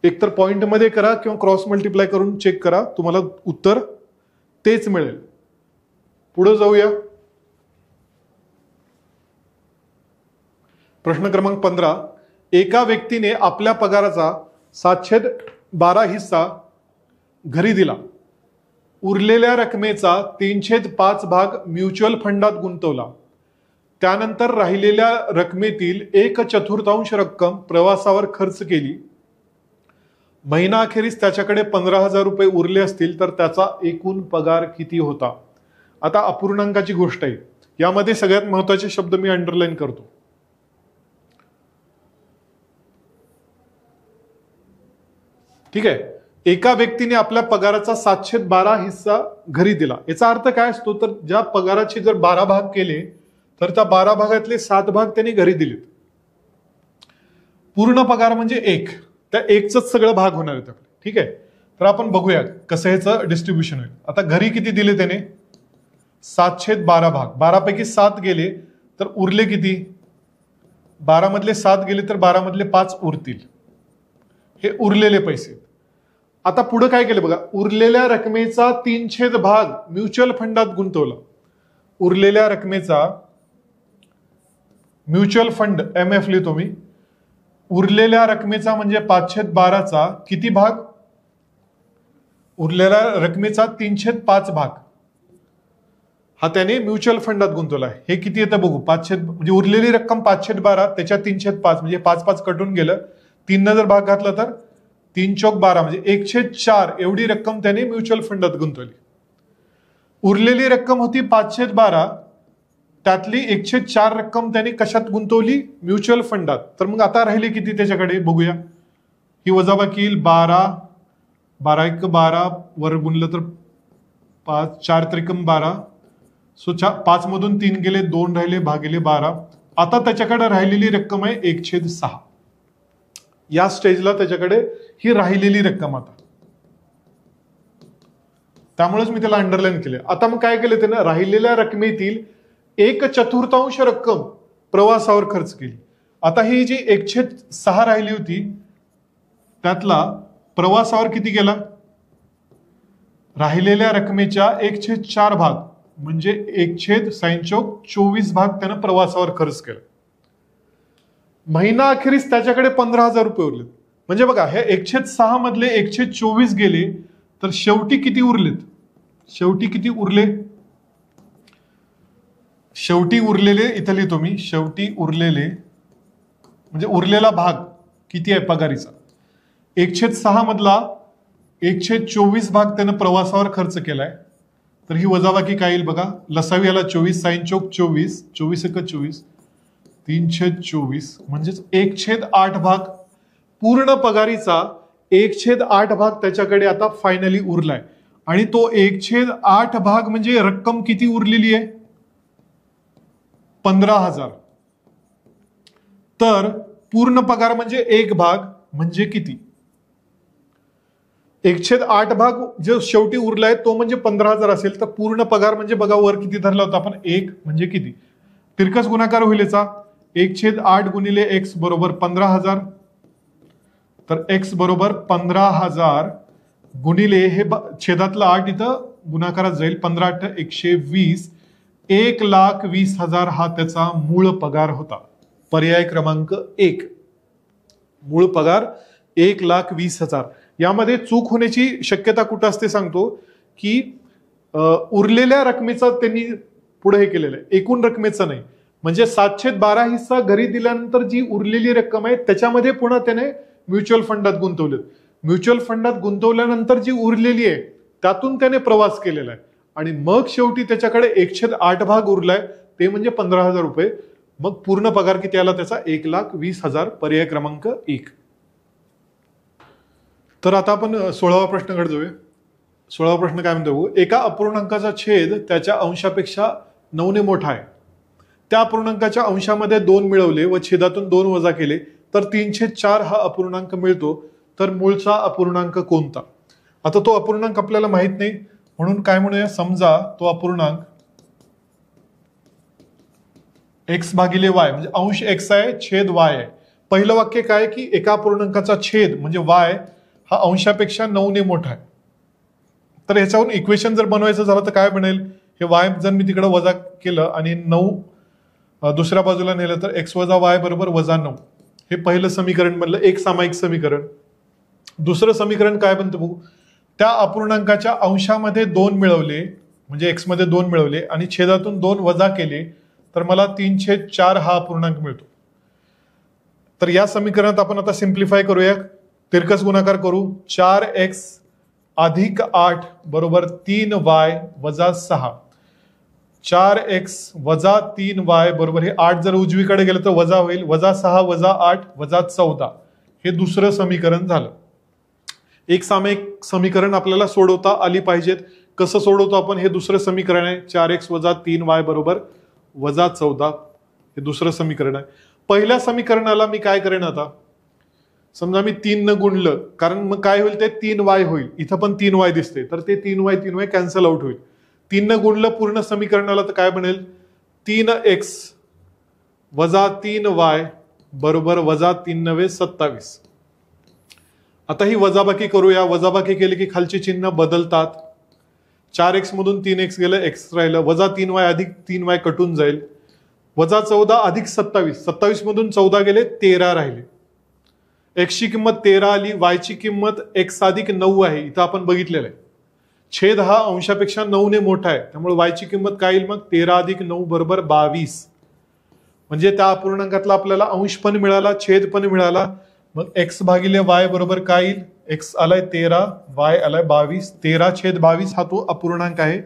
एकतर पॉइंट मध्ये करा किंवा क्रॉस मल्टिप्लाय करून चेक करा, तुम्हाला उत्तर तेच मिळेल. पुढे जाऊया. प्रश्न क्रमांक 15. एका व्यक्तीने आपल्या पगाराचा 7/12 हिस्सा घरी दिला. उरलेल्या रकमेचा 3/5 भाग म्युच्युअल फंडात गुंतवला. त्यानंतर राहिलेल्या रकमेतील 1/4 रक्कम प्रवासावर खर्च केली. महिनाअखेरीस त्याच्याकडे 15,000 रुपये उरले असतील तर त्याचा एकूण पगार किती होता? आता अपूर्णांकाची गोष्ट आहे. यामध्ये सगळ्यात महत्वाचे शब्द मी अंडरलाईन करतो. ठीक आहे. एका व्यक्तीने आपल्या पगाराचा 7/12 हिस्सा घरी दिला. याचा अर्थ काय असतो? तर ज्या पगाराचे जर 12 भाग केले तर त्या 12 भागातले 7 भाग त्यांनी घरी दिलेत. पूर्ण पगार म्हणजे 1, त्या 1च सगळं भाग होणार आहेत आपले. ठीक आहे. तर आपण बघूया कसं ह्याचं डिस्ट्रीब्युशन होईल. आता घरी किती दिले त्याने? 7/12 भाग. 12 पैकी 7 गेले तर उरले किती? 12 मधले 7 गेले तर 12 मधले 5 उरतील. हे उरलेले पैसे. आता पुढे काय केलं बघा, उरलेल्या रकमेचा 3/4 भाग म्युच्युअल फंडात गुंतवला. उरलेल्या रकमेचा म्युच्युअल फंड MF लिहितो मी. उरलेल्या रकमेचा म्हणजे 5/12चा किती भाग, उरलेल्या रकमेचा 3/5 भाग हा त्याने म्युच्युअल फंडात गुंतवला. हे किती येतं बघू, 5 म्हणजे उरलेली रक्कम 5/12 त्याच्या 3/5 म्हणजे 5 कटून गेलं. 3 जर भाग घातला तर 3 चौक 12 म्हणजे 1/4 एवढी रक्कम त्याने म्युच्युअल फंडात गुंतवली. उरलेली रक्कम होती 5/12, त्यातली 1/4 रक्कम त्याने कशात गुंतवली, म्युच्युअल फंडात. तर मग आता राहिले किती त्याच्याकडे बघूया. ही वजाबाकी येईल 12, 12 वर गुणलं तर 5, 4 त्रिकम 12. सो 5 मधून 3 गेले, 2 राहिले, भागिले 12. आता त्याच्याकडे राहिलेली रक्कम आहे 1/6. या स्टेजला त्याच्याकडे ही राहिलेली रक्कम आता, त्यामुळेच मी त्याला अंडरलाईन केले. आता मग काय केलं त्यानं, राहिलेल्या रकमेतील 1/4 रक्कम प्रवासावर खर्च केली. आता ही जी 1/6 राहिली होती त्यातला प्रवासावर किती गेला, राहिलेल्या रकमेच्या 1/4 भाग म्हणजे 1/24 भाग त्यानं प्रवासावर खर्च केला. महिना अखेरीस त्याच्याकडे 15,000 रुपये उरलेत. म्हणजे बघा हे 1/6 मधले 1/24 गेले तर शेवटी किती उरलेत, शेवटी किती उरले, शेवटी उरलेले इथं लिहितो मी, शेवटी उरलेले म्हणजे उरलेला भाग किती आहे पगारीचा, 1/6 मधला 1/24 भाग त्यानं प्रवासावर खर्च केलाय. तर ही वजाबाकी काय येईल बघा, लसावी याला 24, साइन चौक 24, 24 एक 24, 3/24 म्हणजेच 1/8 भाग पूर्ण पगारीचा 1/8 भाग त्याच्याकडे आता फायनली उरलाय. आणि तो 1/8 भाग म्हणजे रक्कम किती उरलेली आहे, 15,000. तर पूर्ण पगार म्हणजे 1 भाग म्हणजे किती, 1/8 भाग जो शेवटी उरलाय तो म्हणजे 15,000 असेल तर पूर्ण पगार म्हणजे बघा वर किती धरला होता आपण 1 म्हणजे किती, तिरकस गुणाकार होईल याचा, 1/8 गुणिले x बरोबर 15,000. तर x बरोबर 15,000 गुणिले हे छेदातलं 8 इथं गुणाकारात जाईल, 15 × 120, 1,20,000 हा त्याचा मूळ पगार होता. पर्याय क्रमांक 1 मूळ पगार 1,20,000. यामध्ये चूक होण्याची शक्यता कुठं असते सांगतो की उरलेल्या रकमेचा त्यांनी पुढे हे केलेलं आहे, एकूण रकमेचा नाही. म्हणजे 7/12 हिस्सा घरी दिल्यानंतर जी उरलेली रक्कम आहे त्याच्यामध्ये पुन्हा त्याने म्युच्युअल फंडात गुंतवले. म्युच्युअल फंडात गुंतवल्यानंतर जी उरलेली आहे त्यातून त्याने प्रवास केलेला आहे आणि मग शेवटी त्याच्याकडे 1/8 भाग उरलाय ते म्हणजे 15,000 रुपये. मग पूर्ण पगार किती आला त्याचा, 1,20,000. पर्याय क्रमांक 1. तर आता आपण 16वा प्रश्नाकडे जाऊया. 16वा प्रश्न काय म्हणतो, एका अपूर्णांकाचा छेद त्याच्या अंशापेक्षा 9 ने मोठा आहे. त्या अपूर्णांकाच्या अंशामध्ये 2 मिळवले व छेदातून 2 वजा केले तर 3/4 हा अपूर्णांक मिळतो. तर मूळचा अपूर्णांक कोणता. आता तो अपूर्णांक आपल्याला माहित नाही म्हणून काय म्हणूया, समजा तो अपूर्णांक x भागिले y म्हणजे अंश x आहे छेद y आहे. पहिलं वाक्य काय की एका अपूर्णांकाचा छेद म्हणजे y हा अंशापेक्षा 9 ने मोठा आहे. तर ह्याच्यावरून इक्वेशन जर बनवायचं झालं तर काय बनेल, हे y जर मी तिकडे वजा केलं आणि 9 दुसऱ्या बाजूला नेलं तर x वजा y बरोबर -9. हे पहिलं समीकरण बनलं, एक सामायिक समीकरण. दुसरं समीकरण काय बनतं बघू, त्या अपूर्णांकाच्या अंशामध्ये 2 मिळवले म्हणजे x मध्ये 2 मिळवले आणि छेदातून 2 वजा केले तर मला 3/4 हा अपूर्णांक मिळतो. तर या समीकरणात आपण आता सिम्प्लिफाय करूया, तिरकस गुणाकार करू. 4x अधिक 8 बरोबर 3y वजा 6. 4x वजा 3y बरोबर, हे 8 जर उजवीकडे गेलं तर वजा होईल, वजा 6 वजा 8 वजा 14. हे दुसरं समीकरण झालं. एक सामायिक समीकरण आपल्याला सोडवता आली पाहिजेत. कसं सोडवतो आपण, हे दुसरं समीकरण आहे, 4x वजा 3y बरोबर वजा 14. हे दुसरं समीकरण आहे. पहिल्या समीकरणाला मी काय करेन, आता समजा मी 3 न गुणलं, कारण मग काय होईल ते 3y होईल. इथं पण 3y दिसते तर ते 3y कॅन्सल आउट होईल. 3 न गुणलं पूर्ण समीकरणाला तर काय बनेल, 3x वजा 3y बरोबर वजा 3 × 9 = 27. आता ही वजाबाकी करूया. वजाबाकी केली की खालची चिन्ह बदलतात. 4x मधून 3x गेलं, x राहिलं. वजा 3y अधिक 3y कटून जाईल. वजा 14 अधिक 27, 27 मधून 14 गेले, 13 राहिले. x ची किंमत 13 आली. y ची किंमत x अधिक 9 आहे, इथं आपण बघितलेलं आहे. छेद हा अंशापेक्षा 9 ने मोठा आहे, त्यामुळे y ची किंमत काय येईल मग? 13 अधिक 9 बरोबर 22. म्हणजे त्या अपूर्णांकातला आपल्याला अंश पण मिळाला, छेद पण मिळाला. मग x भागिले y बरोबर काय येईल? x आलाय 13, y आलाय 22. 13/22 हा तो अपूर्णांक आहे.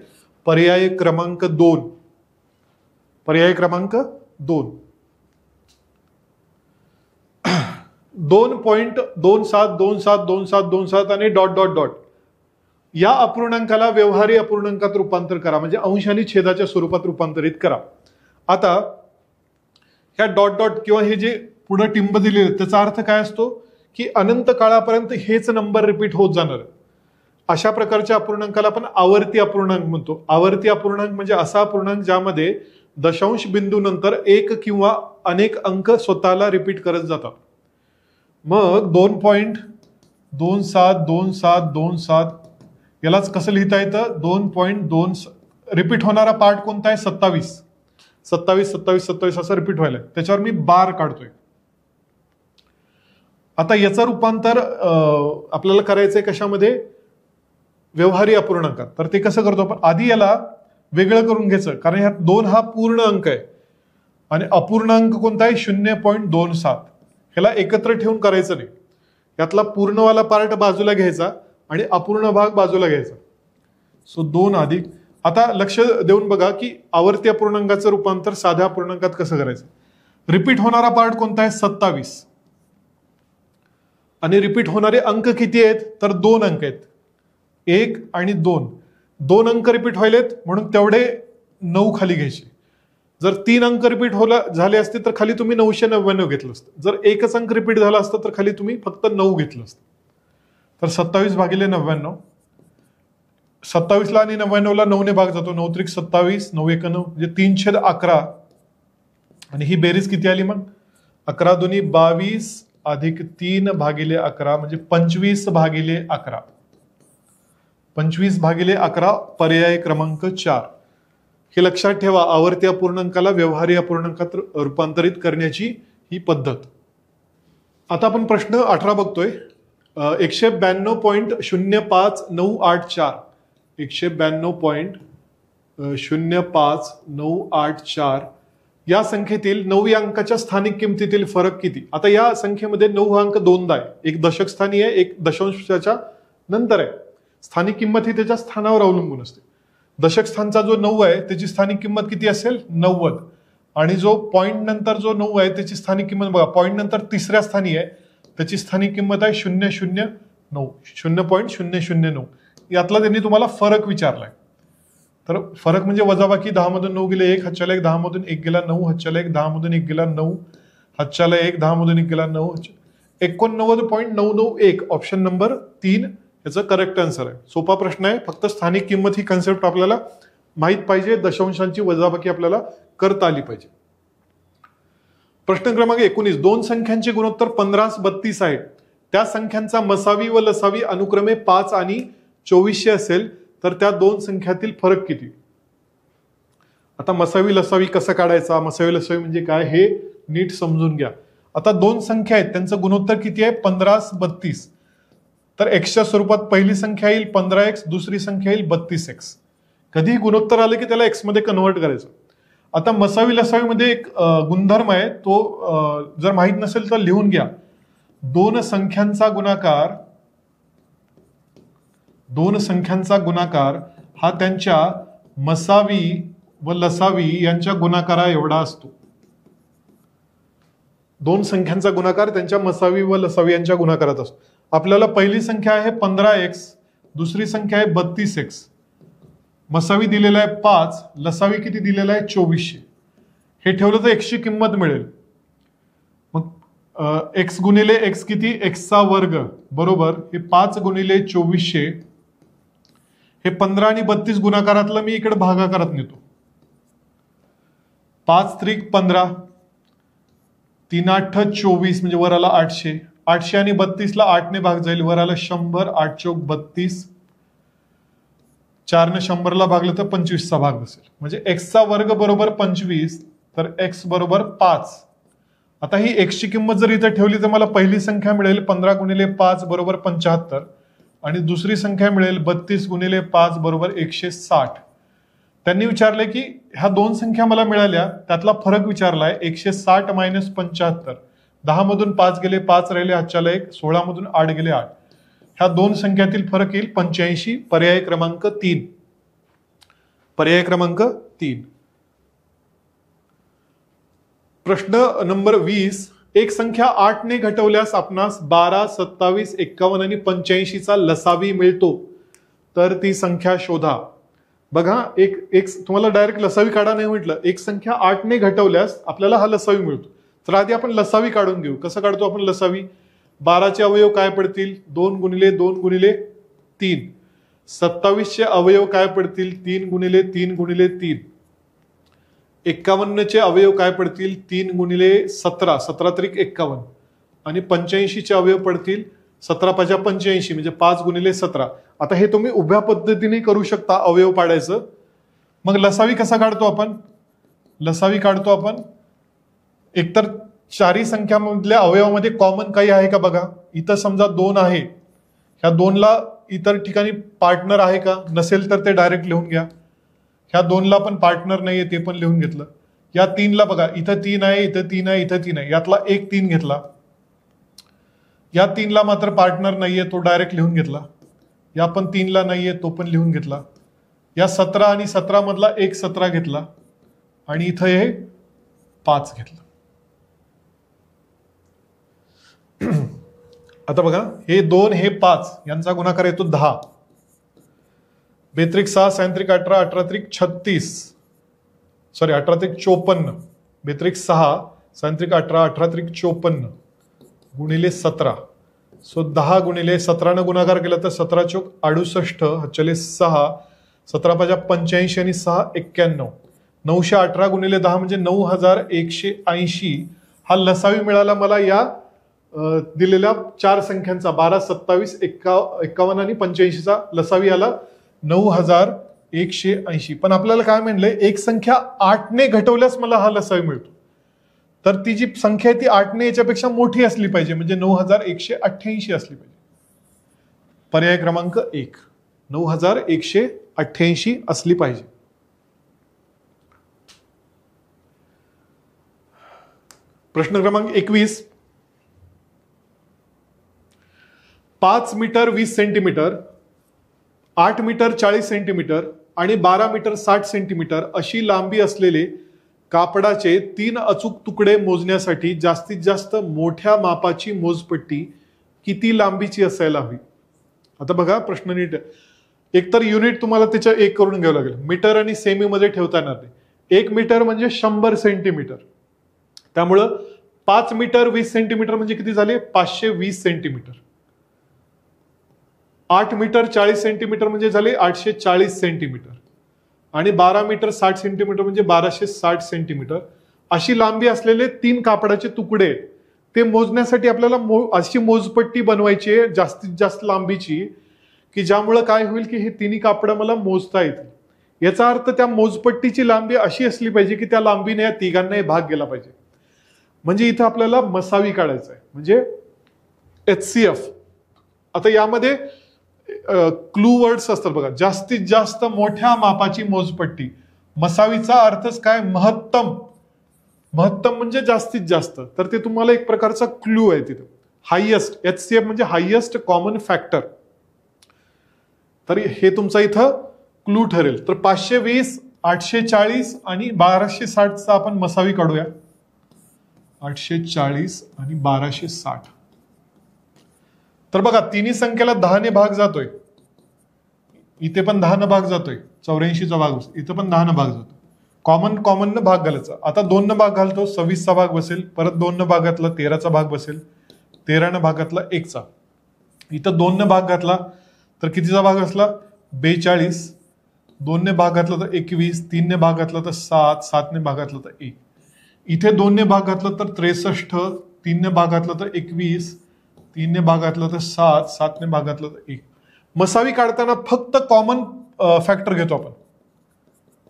पर्याय क्रमांक 2. पर्याय क्रमांक 2. 2.27272727 आणि डॉट डॉट डॉट या अपूर्णांकाला व्यवहारी अपूर्णांकात रूपांतर करा, म्हणजे अंश आणि छेदाच्या स्वरूपात रूपांतरित करा. आता ह्या डॉट डॉट किंवा हे जे पुढे टिंब दिलेले त्याचा अर्थ काय असतो की अनंत काळापर्यंत हेच नंबर रिपीट होत जाणार. अशा प्रकारच्या अपूर्णांकाला आपण आवर्ती अपूर्णांक म्हणतो. आवर्ती अपूर्णांक म्हणजे असा अपूर्णांक ज्यामध्ये दशांश बिंदू नंतर एक किंवा अनेक अंक स्वतःला रिपीट करत जातात. मग 2.272727 यालाच कसं लिहिता येतं? 2.2 रिपीट होणारा पार्ट कोणता आहे? 27 27 27 27 असं रिपीट व्हायला. त्याच्यावर मी बार काढतोय. आता याचं रूपांतर आपल्याला करायचंय कशामध्ये? व्यवहारी अपूर्णांकात. तर ते कसं करतो आपण? आधी याला वेगळं करून घ्यायचं, कारण ह्यात 2 हा पूर्ण अंक आहे आणि अपूर्णांक कोणता आहे? 0.27. ह्याला एकत्र ठेवून करायचं नाही. यातला पूर्णवाला पार्ट बाजूला घ्यायचा आणि अपूर्ण भाग बाजूला घ्यायचा. सो 2 अधिक. आता लक्ष देऊन बघा की आवर्ती अपूर्णांकाचं रूपांतर साध्या अपूर्णांकात कसं करायचं. रिपीट होणारा पार्ट कोणता आहे? 27. आणि रिपीट होणारे अंक किती आहेत? तर 2 अंक आहेत, 1 आणि 2. 2 अंक रिपीट व्हायलेत म्हणून तेवढे 9 खाली घ्यायचे. जर 3 अंक रिपीट झाले असते तर खाली तुम्ही 999 घेतलं असतं. जर एकच अंक रिपीट झाला असतं तर खाली तुम्ही फक्त 9 घेतलं असतं. तर 27 भागिले 99. 27 ला आणि 99 ला 9 ने भाग जातो. 9 त्रिक 27, 9 1 9 म्हणजे 3/11. आणि ही बेरीज किती आली मग? 11 दोन्ही 22 अधिक 3 भागिले 11 म्हणजे 25/11. 25/11 पर्याय क्रमांक 4. हे लक्षात ठेवा. आवर्ती अपूर्णांकाला व्यवहारी अपूर्णांकात रूपांतरित करण्याची ही पद्धत. आता आपण प्रश्न 18 बघतोय. 192.05984 192.05984 या संख्येतील 9 या अंकाच्या स्थानिक किमतीतील फरक किती? आता या संख्येमध्ये 9 हा अंक दोनदा आहे. एक दशक स्थानी आहे, एक दशांशाच्या नंतर आहे. स्थानिक किंमत ही त्याच्या स्थानावर अवलंबून असते. दशक स्थानचा जो 9 आहे त्याची स्थानिक किंमत किती असेल? 90. आणि जो पॉइंट नंतर जो 9 आहे त्याची स्थानिक किंमत बघा, पॉइंट नंतर तिसऱ्या स्थानी आहे त्याची स्थानिक किंमत आहे 0.009. 0.009. यातला त्यांनी तुम्हाला फरक विचारलाय. तर फरक म्हणजे वजाबाकी. 10 मधून 9 गेले 1, हातच्याला 1, 10 मधून 1 गेला 9, हातच्याला 1, 10 मधून 1 गेला 9, हातच्याला 1, 10 मधून 1 गेला 9. 89.991 ऑप्शन नंबर 3 याचं करेक्ट आन्सर आहे. सोपा प्रश्न आहे. फक्त स्थानिक किंमत ही कन्सेप्ट आपल्याला माहित पाहिजे. दशांशांची वजाबाकी आपल्याला करता आली पाहिजे. प्रश्न क्रमांक 19. 2 संख्यांचे गुणोत्तर 15/32 आहेत. त्या संख्यांचा मसावी व लसावी अनुक्रमे 5 आणि 2400 असेल तर त्या 2 संख्यातील फरक किती? आता मसावी लसावी कसं काढायचा? मसावी लसावी म्हणजे काय हे नीट समजून घ्या. आता 2 संख्या आहेत, त्यांचं गुणोत्तर किती आहे? 15/32. तर एक्सच्या स्वरूपात पहिली संख्या येईल 15x, दुसरी संख्या येईल 32x. कधीही गुणोत्तर आलं की त्याला एक्स मध्ये कन्व्हर्ट करायचं. आता मसावी लसावी मध्ये एक गुणधर्म आहे, तो जर माहित नसेल तर लिहून घ्या. 2 संख्यांचा गुणाकार हा त्यांच्या मसावी व लसावी यांच्या गुणाकारा एवढा असतो. 2 संख्यांचा गुणाकार त्यांच्या मसावी व लसावी यांच्या गुणाकारात असतो. आपल्याला पहिली संख्या आहे 15x, दुसरी संख्या आहे 32x. मसावी दिलेला आहे 5, लसावी किती दिलेला आहे? 2400. हे ठेवलं तर x ची किंमत मिळेल. मग x गुणिले x किती? x चा वर्ग बरोबर हे 5 गुणिले 2400. हे 15 आणि 32 गुणाकारातलं मी इकडे भागाकारात नेतो. 5 त्रिक 15, 3 8 24 म्हणजे वर आला 800. 800 आणि 32ला 8ने भाग जाईल, वर आलं 100, 8 चौक 32, 4 ने 100ला भागलं तर 25चा भाग बसेल. म्हणजे एक्सचा वर्ग बरोबर 25, तर एक्स बरोबर 5. आता ही एक्सची किंमत जर इथे ठेवली तर मला पहिली संख्या मिळेल 15 गुणिले 5 बरोबर 75 आणि दुसरी संख्या मिळेल 32 गुणिले 5 बरोबर 160. त्यांनी विचारले की ह्या दोन संख्या मला मिळाल्या, त्यातला फरक विचारलाय. 160 मायनस 75, 10 मधून 5 गेले 5 राहिले, हातच्याला 1, 16 मधून 8 गेले 8. ह्या दोन संख्यातील फरक येईल 85. पर्याय क्रमांक 3. पर्याय क्रमांक 3. प्रश्न नंबर 20. एक संख्या 8 ने घटवल्यास आपणास 12, 27, 51 आणि 85चा लसावी मिळतो, तर ती संख्या शोधा. बघा, एक तुम्हाला डायरेक्ट लसावी काढा नाही म्हटलं. एक संख्या 8 ने घटवल्यास आपल्याला हा लसावी मिळतो. तर आधी आपण लसावी काढून घेऊ. कसं काढतो आपण लसावी? 12चे अवयव काय पडतील? 2 गुणिले 2 गुणिले 3. 27चे अवयव काय पडतील? 3 गुणिले 3 गुणिले 3. 51चे अवयव काय पडतील? 3 गुणिले 17, 17 त्रिक 51. आणि 85चे अवयव पडतील 17 पाजा 85 म्हणजे 5 गुणिले 17. आता हे तुम्ही उभ्या पद्धतीने करू शकता अवयव पाडायचं. मग लसावी कसा काढतो आपण? लसावी काढतो आपण एकतर चारी संख्यामधल्या अवयवामध्ये कॉमन काही आहे का बघा. इथं समजा 2 आहे, ह्या 2ला इतर ठिकाणी पार्टनर आहे का? नसेल तर ते डायरेक्ट लिहून घ्या. ह्या 2ला पण पार्टनर नाहीये, ते पण लिहून घेतलं. या 3ला बघा, इथं 3 आहे, इथं 3 आहे, इथं 3 आहे, यातला एक 3 घेतला. या 3ला मात्र पार्टनर नाहीये, तो डायरेक्ट लिहून घेतला. या पण 3ला नाहीये, तो पण लिहून घेतला. या 17 आणि 17 मधला एक 17 घेतला आणि इथं हे 5 घेतलं. आता बघा, हे 2 हे 5 यांचा गुणाकार येतो 10. बेत्रिक 6, सायंत्रिक 18, 18 त्रिक 36, सॉरी 18 त्रिक 54, बेत्रिक 6, सायंत्रिक 18, 18 त्रिक 54 गुणिले 17. सो 10 गुणिले 17 ने गुणाकार केला तर 17 चौक 68, हातच्याले 6, 17 पाजा 85 आणि 6 91. 918 गुणिले 10 म्हणजे 9180. हा लसावी मिळाला मला या दिलेल्या चार संख्यांचा. 12, 27, 51 आणि 85चा लसावी आला 9180. पण आपल्याला काय म्हणलंय? एक संख्या 8 ने घटवल्यास मला हा लसावी मिळतो. तर ती जी संख्या आहे ती 8 ने याच्यापेक्षा मोठी असली पाहिजे, म्हणजे 9188 असली पाहिजे. पर्याय क्रमांक 1, 9188 असली पाहिजे. प्रश्न क्रमांक 21. 5 मीटर 20 सेंटीमीटर, 8 मीटर 40 सेंटीमीटर आणि 12 मीटर 60 सेंटीमीटर अशी लांबी असलेले कापडाचे 3 अचूक तुकडे मोजण्यासाठी जास्तीत जास्त मोठ्या मापाची मोजपट्टी किती लांबीची असायला हवी? आता बघा, प्रश्न नीट. एकतर युनिट तुम्हाला त्याच्या 1 करून घ्यावं लागेल. मीटर आणि सेमी मध्ये ठेवता येणार नाही. 1 मीटर म्हणजे 100 सेंटीमीटर. त्यामुळं 5 मीटर 20 सेंटीमीटर म्हणजे किती झाले? 520 सेंटीमीटर. 8 मीटर 40 सेंटीमीटर म्हणजे झाले 840 सेंटीमीटर. आणि 12 मीटर 60 सेंटीमीटर म्हणजे 1260 सेंटीमीटर. अशी लांबी असलेले 3 कापडाचे तुकडे, ते मोजण्यासाठी आपल्याला अशी मोजपट्टी बनवायची आहे जास्तीत जास्त लांबीची, की ज्यामुळे काय होईल की हे तिन्ही कापडं मला मोजता येतील. याचा अर्थ त्या मोजपट्टीची लांबी अशी असली पाहिजे की त्या लांबीने या तिघांनाही भाग गेला पाहिजे. म्हणजे इथं आपल्याला मसावी काढायचं आहे, म्हणजे HCF. आता यामध्ये क्लू वर्ड्स असतात बघा. जास्तीत जास्त मोठ्या मापाची मोजपट्टी. मसावीचा अर्थच काय? महत्तम. महत्तम म्हणजे जास्तीत जास्त. तर ते तुम्हाला एक प्रकारचा क्लू आहे तिथे. हायेस्ट, HCF म्हणजे हायेस्ट कॉमन फॅक्टर. तर हे तुमचा इथं क्लू ठरेल. तर 520, 840 आणि 1260चा आपण मसावी काढूया. 840 आणि 1260. तर बघा, तिन्ही संख्येला 10 ने भाग जातोय. इथे पण 10 न भाग जातोय. 84चा भाग बसेल. इथं पण 10 न भाग जातो. कॉमन न भाग घालायचा. आता 2 न भाग घालतो, 26चा भाग बसेल. परत 2 न भाग घातला 13चा भाग बसेल. 13 न भाग घातला 1चा. इथं 2 न भाग घातला तर कितीचा भाग असला? 42. 2 ने भाग घातला तर 21. 3 ने भाग घातला तर 7. 7 ने भाग घातला तर 1. इथे 2 ने भाग घातला तर 63. 3 ने भाग घातला तर 21. 3 ने भागातलं तर 7, 7 ने भागातलं तर 1. मसावी काढताना फक्त कॉमन फॅक्टर घेतो आपण,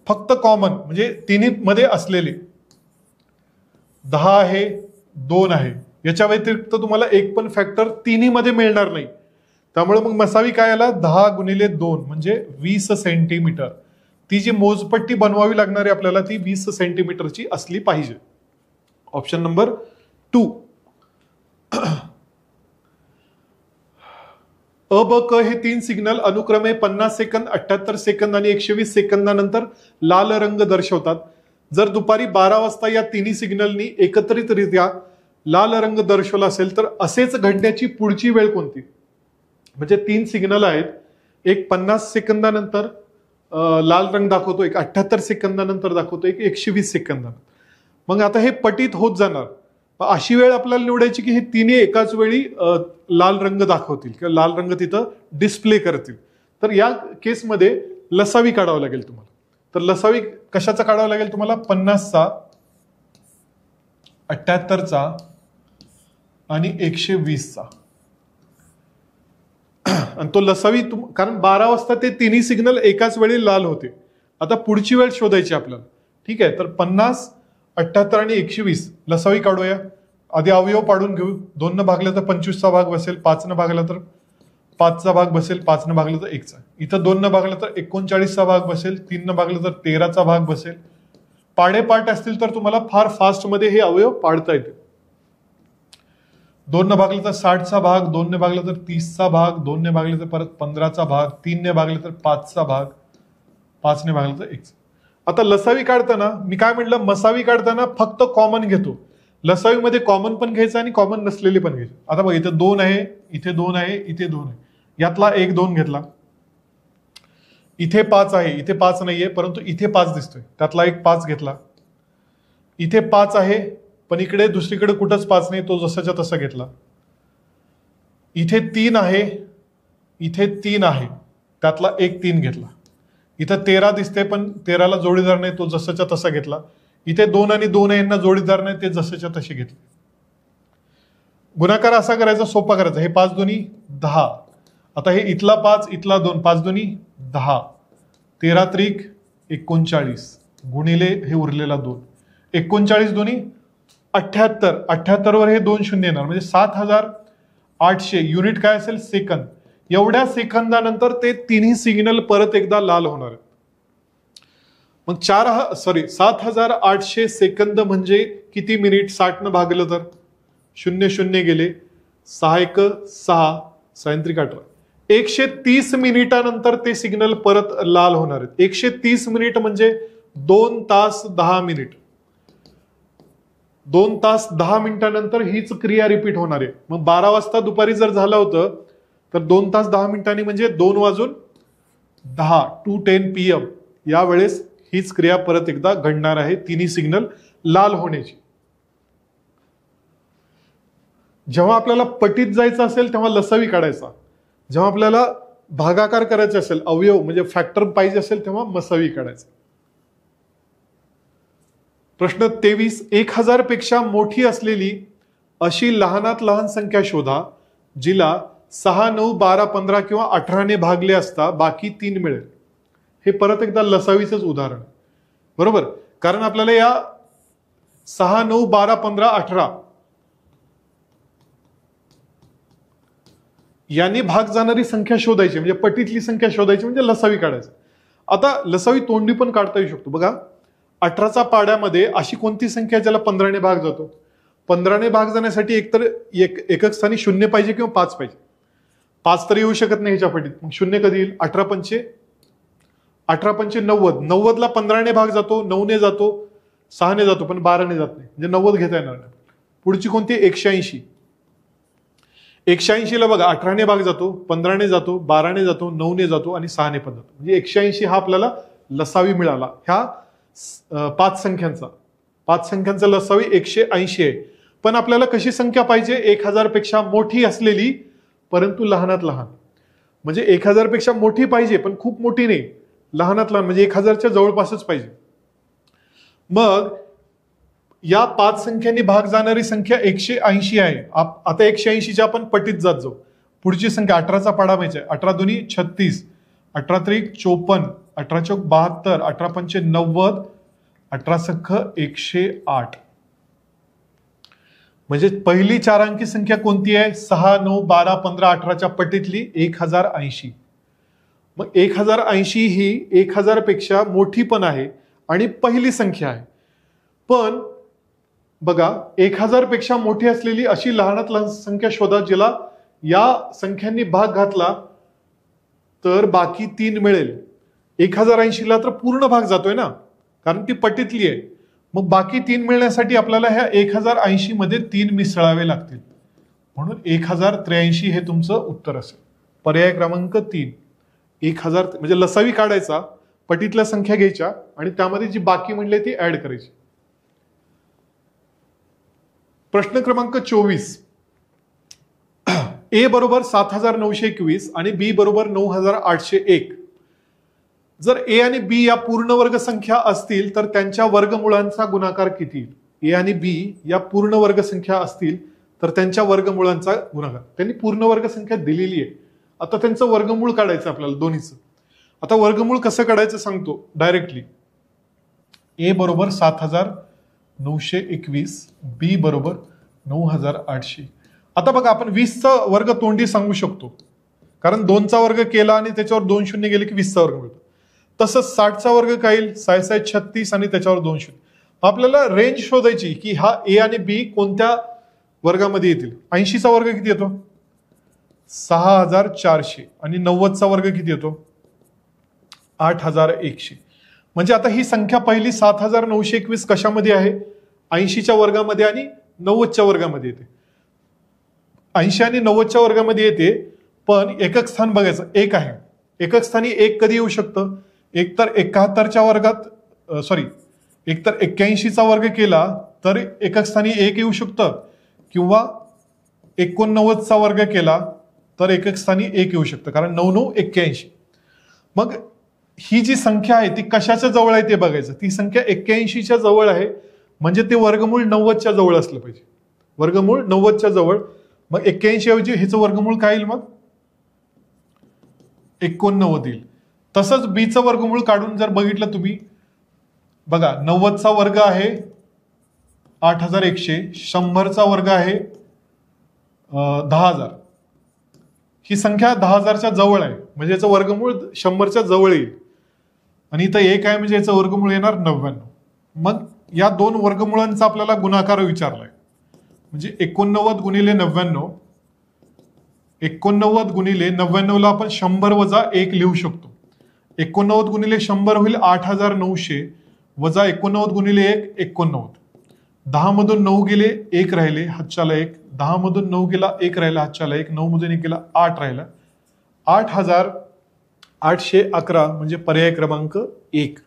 फक्त कॉमन म्हणजे तिन्ही मध्ये असलेले. 10 आहे, 2 आहे, याच्या व्यतिरिक्त तुम्हाला एक पण फॅक्टर तिन्ही मध्ये मिळणार नाही. त्यामुळे मग मसावी काय आला, 10 गुणिले 2 म्हणजे 20 सेंटीमीटर. ती जी मोजपट्टी बनवावी लागणार आहे आपल्याला ती 20 सेंटीमीटरची असली पाहिजे. Option number 2. अ ब क हे 3 सिग्नल अनुक्रमे 50 सेकंद, 78 सेकंद आणि 120 सेकंदानंतर लाल रंग दर्शवतात. जर दुपारी 12 वाजता या तिन्ही सिग्नलनी एकत्रितरित्या लाल रंग दर्शवला असेल तर असेच घडण्याची पुढची वेळ कोणती? म्हणजे 3 सिग्नल आहेत, एक 50 सेकंदानंतर लाल रंग दाखवतो, एक 78 सेकंदानंतर दाखवतो, एक 120 सेकंदानंतर. मग आता हे पटीत होत जाणार. अशी वेळ आपल्याला निवडायची की हे तिन्ही एकाच वेळी लाल रंग दाखवतील किंवा लाल रंग तिथं डिस्प्ले करतील. तर या केसमध्ये लसावी काढावं लागेल तुम्हाला. तर लसावी कशाचा काढावा लागेल तुम्हाला? 50चा, 78चा आणि 120चा. आणि तो लसावी कारण 12 वाजता ते तिन्ही सिग्नल एकाच वेळी लाल होते. आता पुढची वेळ शोधायची आपल्याला. ठीक आहे, तर 50, 78 आणि 120 लसावी काढूया. आधी अवयव पाडून घेऊ. 2 न भागलं तर 25चा भाग बसेल, 5 न भागलं तर 5चा भाग बसेल, 5 न भागलं तर 1चा. इथं 2 न भागलं तर 39चा भाग बसेल, 3 न भागलं तर 13चा भाग बसेल. पाढेपाठ असतील तर तुम्हाला फार फास्ट मध्ये हे अवयव पाडता येते. 2 न भागलं तर 60चा भाग, 2 ने भागलं तर 30चा भाग, 2 ने भागलं तर परत 15चा भाग, 3 ने भागलं तर 5चा भाग, 5 ने भागलं तर 1चा. आता लसावी काढताना मी काय म्हटलं, मसावी काढताना फक्त कॉमन घेतो. लसावीमध्ये कॉमन पण घ्यायचं आणि कॉमन नसलेले पण घ्यायचे. आता बघा इथे 2 आहे, इथे 2 आहे, इथे 2 आहे, यातला 1 2 घेतला. इथे 5 आहे, इथे 5 नाहीये परंतु इथे 5 दिसतोय, त्यातला एक 5 घेतला. इथे 5 आहे पण इकडे दुसरीकडे कुठंच 5 नाही, तो जसाच्या तसा घेतला. इथे 3 आहे, इथे 3 आहे, त्यातला एक 3 घेतला. इथं 13 दिसते पण 13ला जोडीदार नाही, तो जसाच्या तसा घेतला. इथे 2 आणि 2 यांना जोडीदार नाही, ते जसेच्या तसे घेतले. गुणाकार असा करायचा, सोपा करायचा. हे 5 दोन्ही 10. आता हे इथला 5, इथला 2, 5 दोन्ही 10, 13 त्रिक 39 गुणिले हे उरलेला 2, 39 दोन्ही 78. 78 वर हे 2 शून्य येणार म्हणजे 7800 युनिट काय असेल? सेकंद. एवढ्या सेकंदानंतर ते तिन्ही सिग्नल परत एकदा लाल होणार आहेत. मग 7800 सेकंद म्हणजे किती मिनिट? 60 न भागलं तर 0 0 गेले, 6 1 6, 6 3 18. 130 मिनिटानंतर ते सिग्नल परत लाल होणार आहेत. 130 मिनिट म्हणजे 2 तास 10 मिनिट. 2 तास 10 मिनिटानंतर हीच क्रिया रिपीट होणार आहे. मग 12 वाजता दुपारी जर झालं होतं तर 2 तास 10 मिनिटांनी म्हणजे 2 वाजून 10 टू 10 PM या वेळेस हीच क्रिया परत एकदा घडणार आहे, तिन्ही सिग्नल लाल होण्याची. जेव्हा आपल्याला पटीत जायचं असेल तेव्हा लसावी काढायचा. जेव्हा आपल्याला भागाकार करायचा असेल, अवयव म्हणजे फॅक्टर पाहिजे असेल तेव्हा मसावी काढायचा. प्रश्न 23. 1000 पेक्षा मोठी असलेली अशी लहानात लहान संख्या शोधा जिला 6 9 12 15 किंवा 18 ने भागले असता बाकी 3 मिळेल. हे परत एकदा लसावीचंच उदाहरण, बरोबर? कारण आपल्याला या 6 9 12 15 18 यांनी भाग जाणारी संख्या शोधायची, म्हणजे पटीतली संख्या शोधायची, म्हणजे लसावी काढायची. आता लसावी तोंडी पण काढता येऊ शकतो. बघा 18चा पाड्यामध्ये अशी कोणती संख्या ज्याला 15 ने भाग जातो? 15 ने भाग जाण्यासाठी एकतर एकक स्थानी 0 पाहिजे किंवा 5 पाहिजे. 5 तर येऊ शकत नाही ह्याच्या पटीत, मग 0 कधी येईल? 18 पंचे 90. 90 ला 15 ने भाग जातो, 9 ने जातो, 6 ने जातो, पण 12 ने जात नाही, म्हणजे 90 घेता येणार नाही. पुढची कोणती? 180. 180 ला बघा 18 ने भाग जातो, 15 ने जातो, 12 ने जातो, 9 ने जातो आणि 6 ने पण जातो, म्हणजे 180 हा आपल्याला लसावी मिळाला. ह्या 5 संख्यांचा लसावी 180 आहे. पण आपल्याला कशी संख्या पाहिजे? 1000 पेक्षा मोठी असलेली परंतु लहानात लहान. म्हणजे 1000 पेक्षा मोठी पाहिजे पण खूप मोठी नाही, लहानात लहान म्हणजे 1000च्या जवळपासच पाहिजे. मग या 5 संख्यांनी भाग जाणारी संख्या 180 आहे. आता 180च्या आपण पटीत जात जाऊ. पुढची संख्या 18चा पाडा माहिती आहे. 18 दुनी 36, 18 त्रिक 54, 18 चौक 72, 18 पंचे 90, 18 सख्ख 108. म्हणजे पहिली 4 अंकी संख्या कोणती आहे? 6, 9, 12, 15, 18च्या पटीतली 1080. मग 1080 ही 1000 पेक्षा मोठी पण आहे आणि पहिली संख्या आहे. पण बघा, 1000 पेक्षा मोठी असलेली अशी लहानात लहान संख्या शोधा जिला या संख्यांनी भाग घातला तर बाकी 3 मिळेल. 1080ला तर पूर्ण भाग जातोय ना, कारण ती पटीतली आहे. मग बाकी 3 मिळण्यासाठी आपल्याला ह्या 1080 मध्ये 3 मिसळावे लागतील. म्हणून 1083 हे तुमचं उत्तर असेल. पर्याय क्रमांक 3. 1000 म्हणजे लसावी काढायचा, पटीतल्या संख्या घ्यायच्या आणि त्यामध्ये जी बाकी म्हणले ती ऍड करायची. प्रश्न क्रमांक 24. ए बरोबर 7921 आणि बी बरोबर 9801. जर ए आणि बी या पूर्ण वर्ग संख्या असतील तर त्यांच्या वर्गमुळांचा गुणाकार किती? ए आणि बी या पूर्ण वर्ग संख्या असतील तर त्यांच्या वर्गमुळांचा गुणाकार. त्यांनी पूर्ण वर्ग संख्या दिलेली आहे. आता त्यांचं वर्गमूळ काढायचं आपल्याला दोन्हीचं. आता वर्गमूळ कसं काढायचं सांगतो डायरेक्टली. ए बरोबर 7921, बी बरोबर 9800. आता बघा, आपण 20चा वर्ग तोंडी सांगू शकतो, कारण 2चा वर्ग केला आणि त्याच्यावर 2 शून्य गेले की 20चा वर्ग मिळतो. तसंच 60चा वर्ग काय येईल? 6 36 आणि त्याच्यावर 2 शून्य. आपल्याला रेंज शोधायची की हा ए आणि बी कोणत्या वर्गामध्ये येतील. 80चा वर्ग किती येतो? 6400 आणि 90चा वर्ग किती येतो? 8100. म्हणजे आता ही संख्या पहिली 7921 कशामध्ये आहे? 80च्या वर्गामध्ये आणि 90च्या वर्गामध्ये येते. 80 आणि 90च्या वर्गामध्ये येते, पण एकक स्थान बघायचं 1 आहे. एकक स्थानी 1 कधी येऊ शकतं? एकतर 71च्या वर्गात एकतर 81चा वर्ग केला तर एकक स्थानी 1 येऊ शकतं, किंवा 89चा वर्ग केला तर एकक स्थानी 1 येऊ शकतं, कारण 9 9 81. मग ही जी संख्या आहे ती कशाच्या जवळ आहे ते बघायचं. ती संख्या 81च्या जवळ आहे, म्हणजे ते वर्गमूळ 90च्या जवळ असलं पाहिजे. वर्गमूळ 90च्या जवळ. मग 81 ऐवजी ह्याचं वर्गमूळ काय येईल? मग 89 येईल. तसंच बीचं वर्गमूळ काढून जर बघितलं तुम्ही, बघा 90चा वर्ग आहे 8100, 100चा वर्ग आहे 10,000. ही संख्या 10,000च्या जवळ आहे, म्हणजे याचं वर्गमूळ 100च्या जवळ येईल. आणि इथं 1 आहे म्हणजे याचं वर्गमूळ येणार 99. मग या 2 वर्गमुळांचा आपल्याला गुणाकार विचारलाय. म्हणजे 89 गुणिले 99, 89 गुणिले 99ला आपण 100 वजा 1 लिहू शकतो. 89 गुणिले 100 होईल 8900, वजा 89 गुणिले 1 89. 10 मधून 9 गेले 1 राहिले, हातच्याला 1. 10 मधून 9 गेला 1 राहिला, हातच्याला 1. 9 मधून 1 गेला 8 राहिला. 8811 म्हणजे पर्याय क्रमांक 1.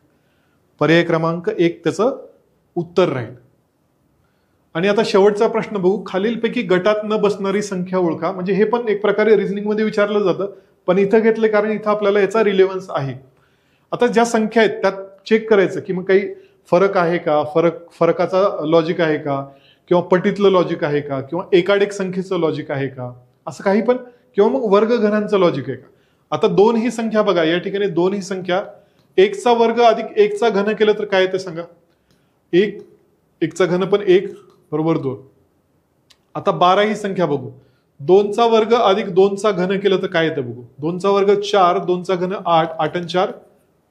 पर्याय क्रमांक 1 त्याचं उत्तर राहील. आणि आता शेवटचा प्रश्न बघू. खालीलपैकी गटात न बसणारी संख्या ओळखा. म्हणजे हे पण एक प्रकारे रिझनिंग मध्ये विचारलं जातं, पण इथं घेतलं कारण इथं आपल्याला याचा रिलेव्हन्स आहे. आता ज्या संख्या आहेत त्यात चेक करायचं की मग काही फरक आहे का, फरकाचा लॉजिक आहे का, किंवा पटीतलं लॉजिक आहे का, किंवा एकाडेक संख्येचं लॉजिक आहे का, असं काही पण, किंवा मग वर्गघनांचं लॉजिक आहे का. आता 2 ही संख्या बघा, या ठिकाणी 2 ही संख्या 1चा वर्ग अधिक 1चा घन केलं तर काय येते सांगा? 1चा घन पण 1 बरोबर 2. आता 12 ही संख्या बघू. 2चा वर्ग अधिक 2चा घन केलं तर काय येतं बघू. 2चा वर्ग 4, 2चा घन 8, 8 आणि 4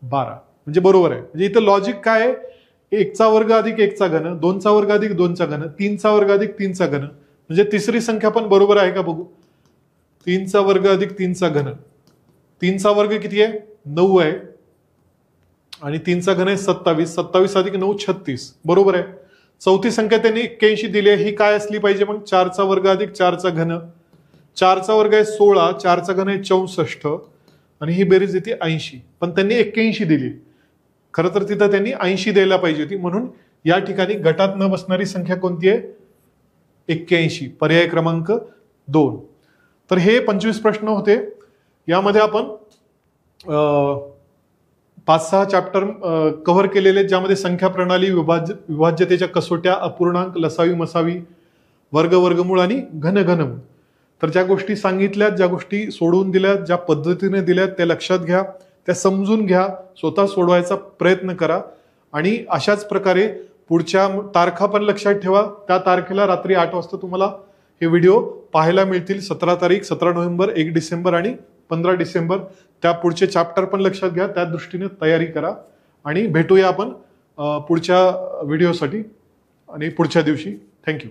12. म्हणजे बरोबर आहे. म्हणजे इथं लॉजिक काय आहे? 1चा वर्ग अधिक 1चा घन, 2चा वर्ग अधिक 2चा घन, 3चा वर्ग अधिक 3चा घन. म्हणजे तिसरी संख्या पण बरोबर आहे का बघू. 3चा वर्ग अधिक 3चा घन. 3चा वर्ग किती आहे? 9 आहे, आणि 3चा घन आहे 27. 27 अधिक 9 36. बरोबर आहे. चौथी संख्या त्यांनी 81 दिली आहे, ही काय असली पाहिजे मग? 4चा वर्ग अधिक 4चा घन. 4चा वर्ग आहे 16, 4चा घन आहे 64, आणि ही बेरीज येते 80. पण त्यांनी 81 दिली. खरं तर तिथं त्यांनी 80 द्यायला पाहिजे होती. म्हणून या ठिकाणी गटात न बसणारी संख्या कोणती आहे? 81. पर्याय क्रमांक 2. तर हे 25 प्रश्न होते. यामध्ये आपण 5-6 चॅप्टर कव्हर केलेले आहेत, ज्यामध्ये संख्या प्रणाली, विभाज्यतेच्या कसोट्या, अपूर्णांक, लसावी मसावी, वर्ग वर्गमूळ आणि घनघनमूळ. तर ज्या गोष्टी सांगितल्यात, ज्या गोष्टी सोडवून दिल्यात, ज्या पद्धतीने दिल्यात त्या लक्षात घ्या, त्या समजून घ्या, स्वतः सोडवायचा प्रयत्न करा. आणि अशाच प्रकारे पुढच्या तारखा पण लक्षात ठेवा. त्या तारखेला रात्री 8 वाजता तुम्हाला हे व्हिडिओ पाहायला मिळतील. 17 तारीख, 17 नोव्हेंबर, 1 डिसेंबर आणि 15 डिसेंबर. त्या पुढचे चॅप्टर पण लक्षात घ्या, त्या दृष्टीने तयारी करा. आणि भेटूया आपण पुढच्या व्हिडिओसाठी आणि पुढच्या दिवशी. थँक्यू.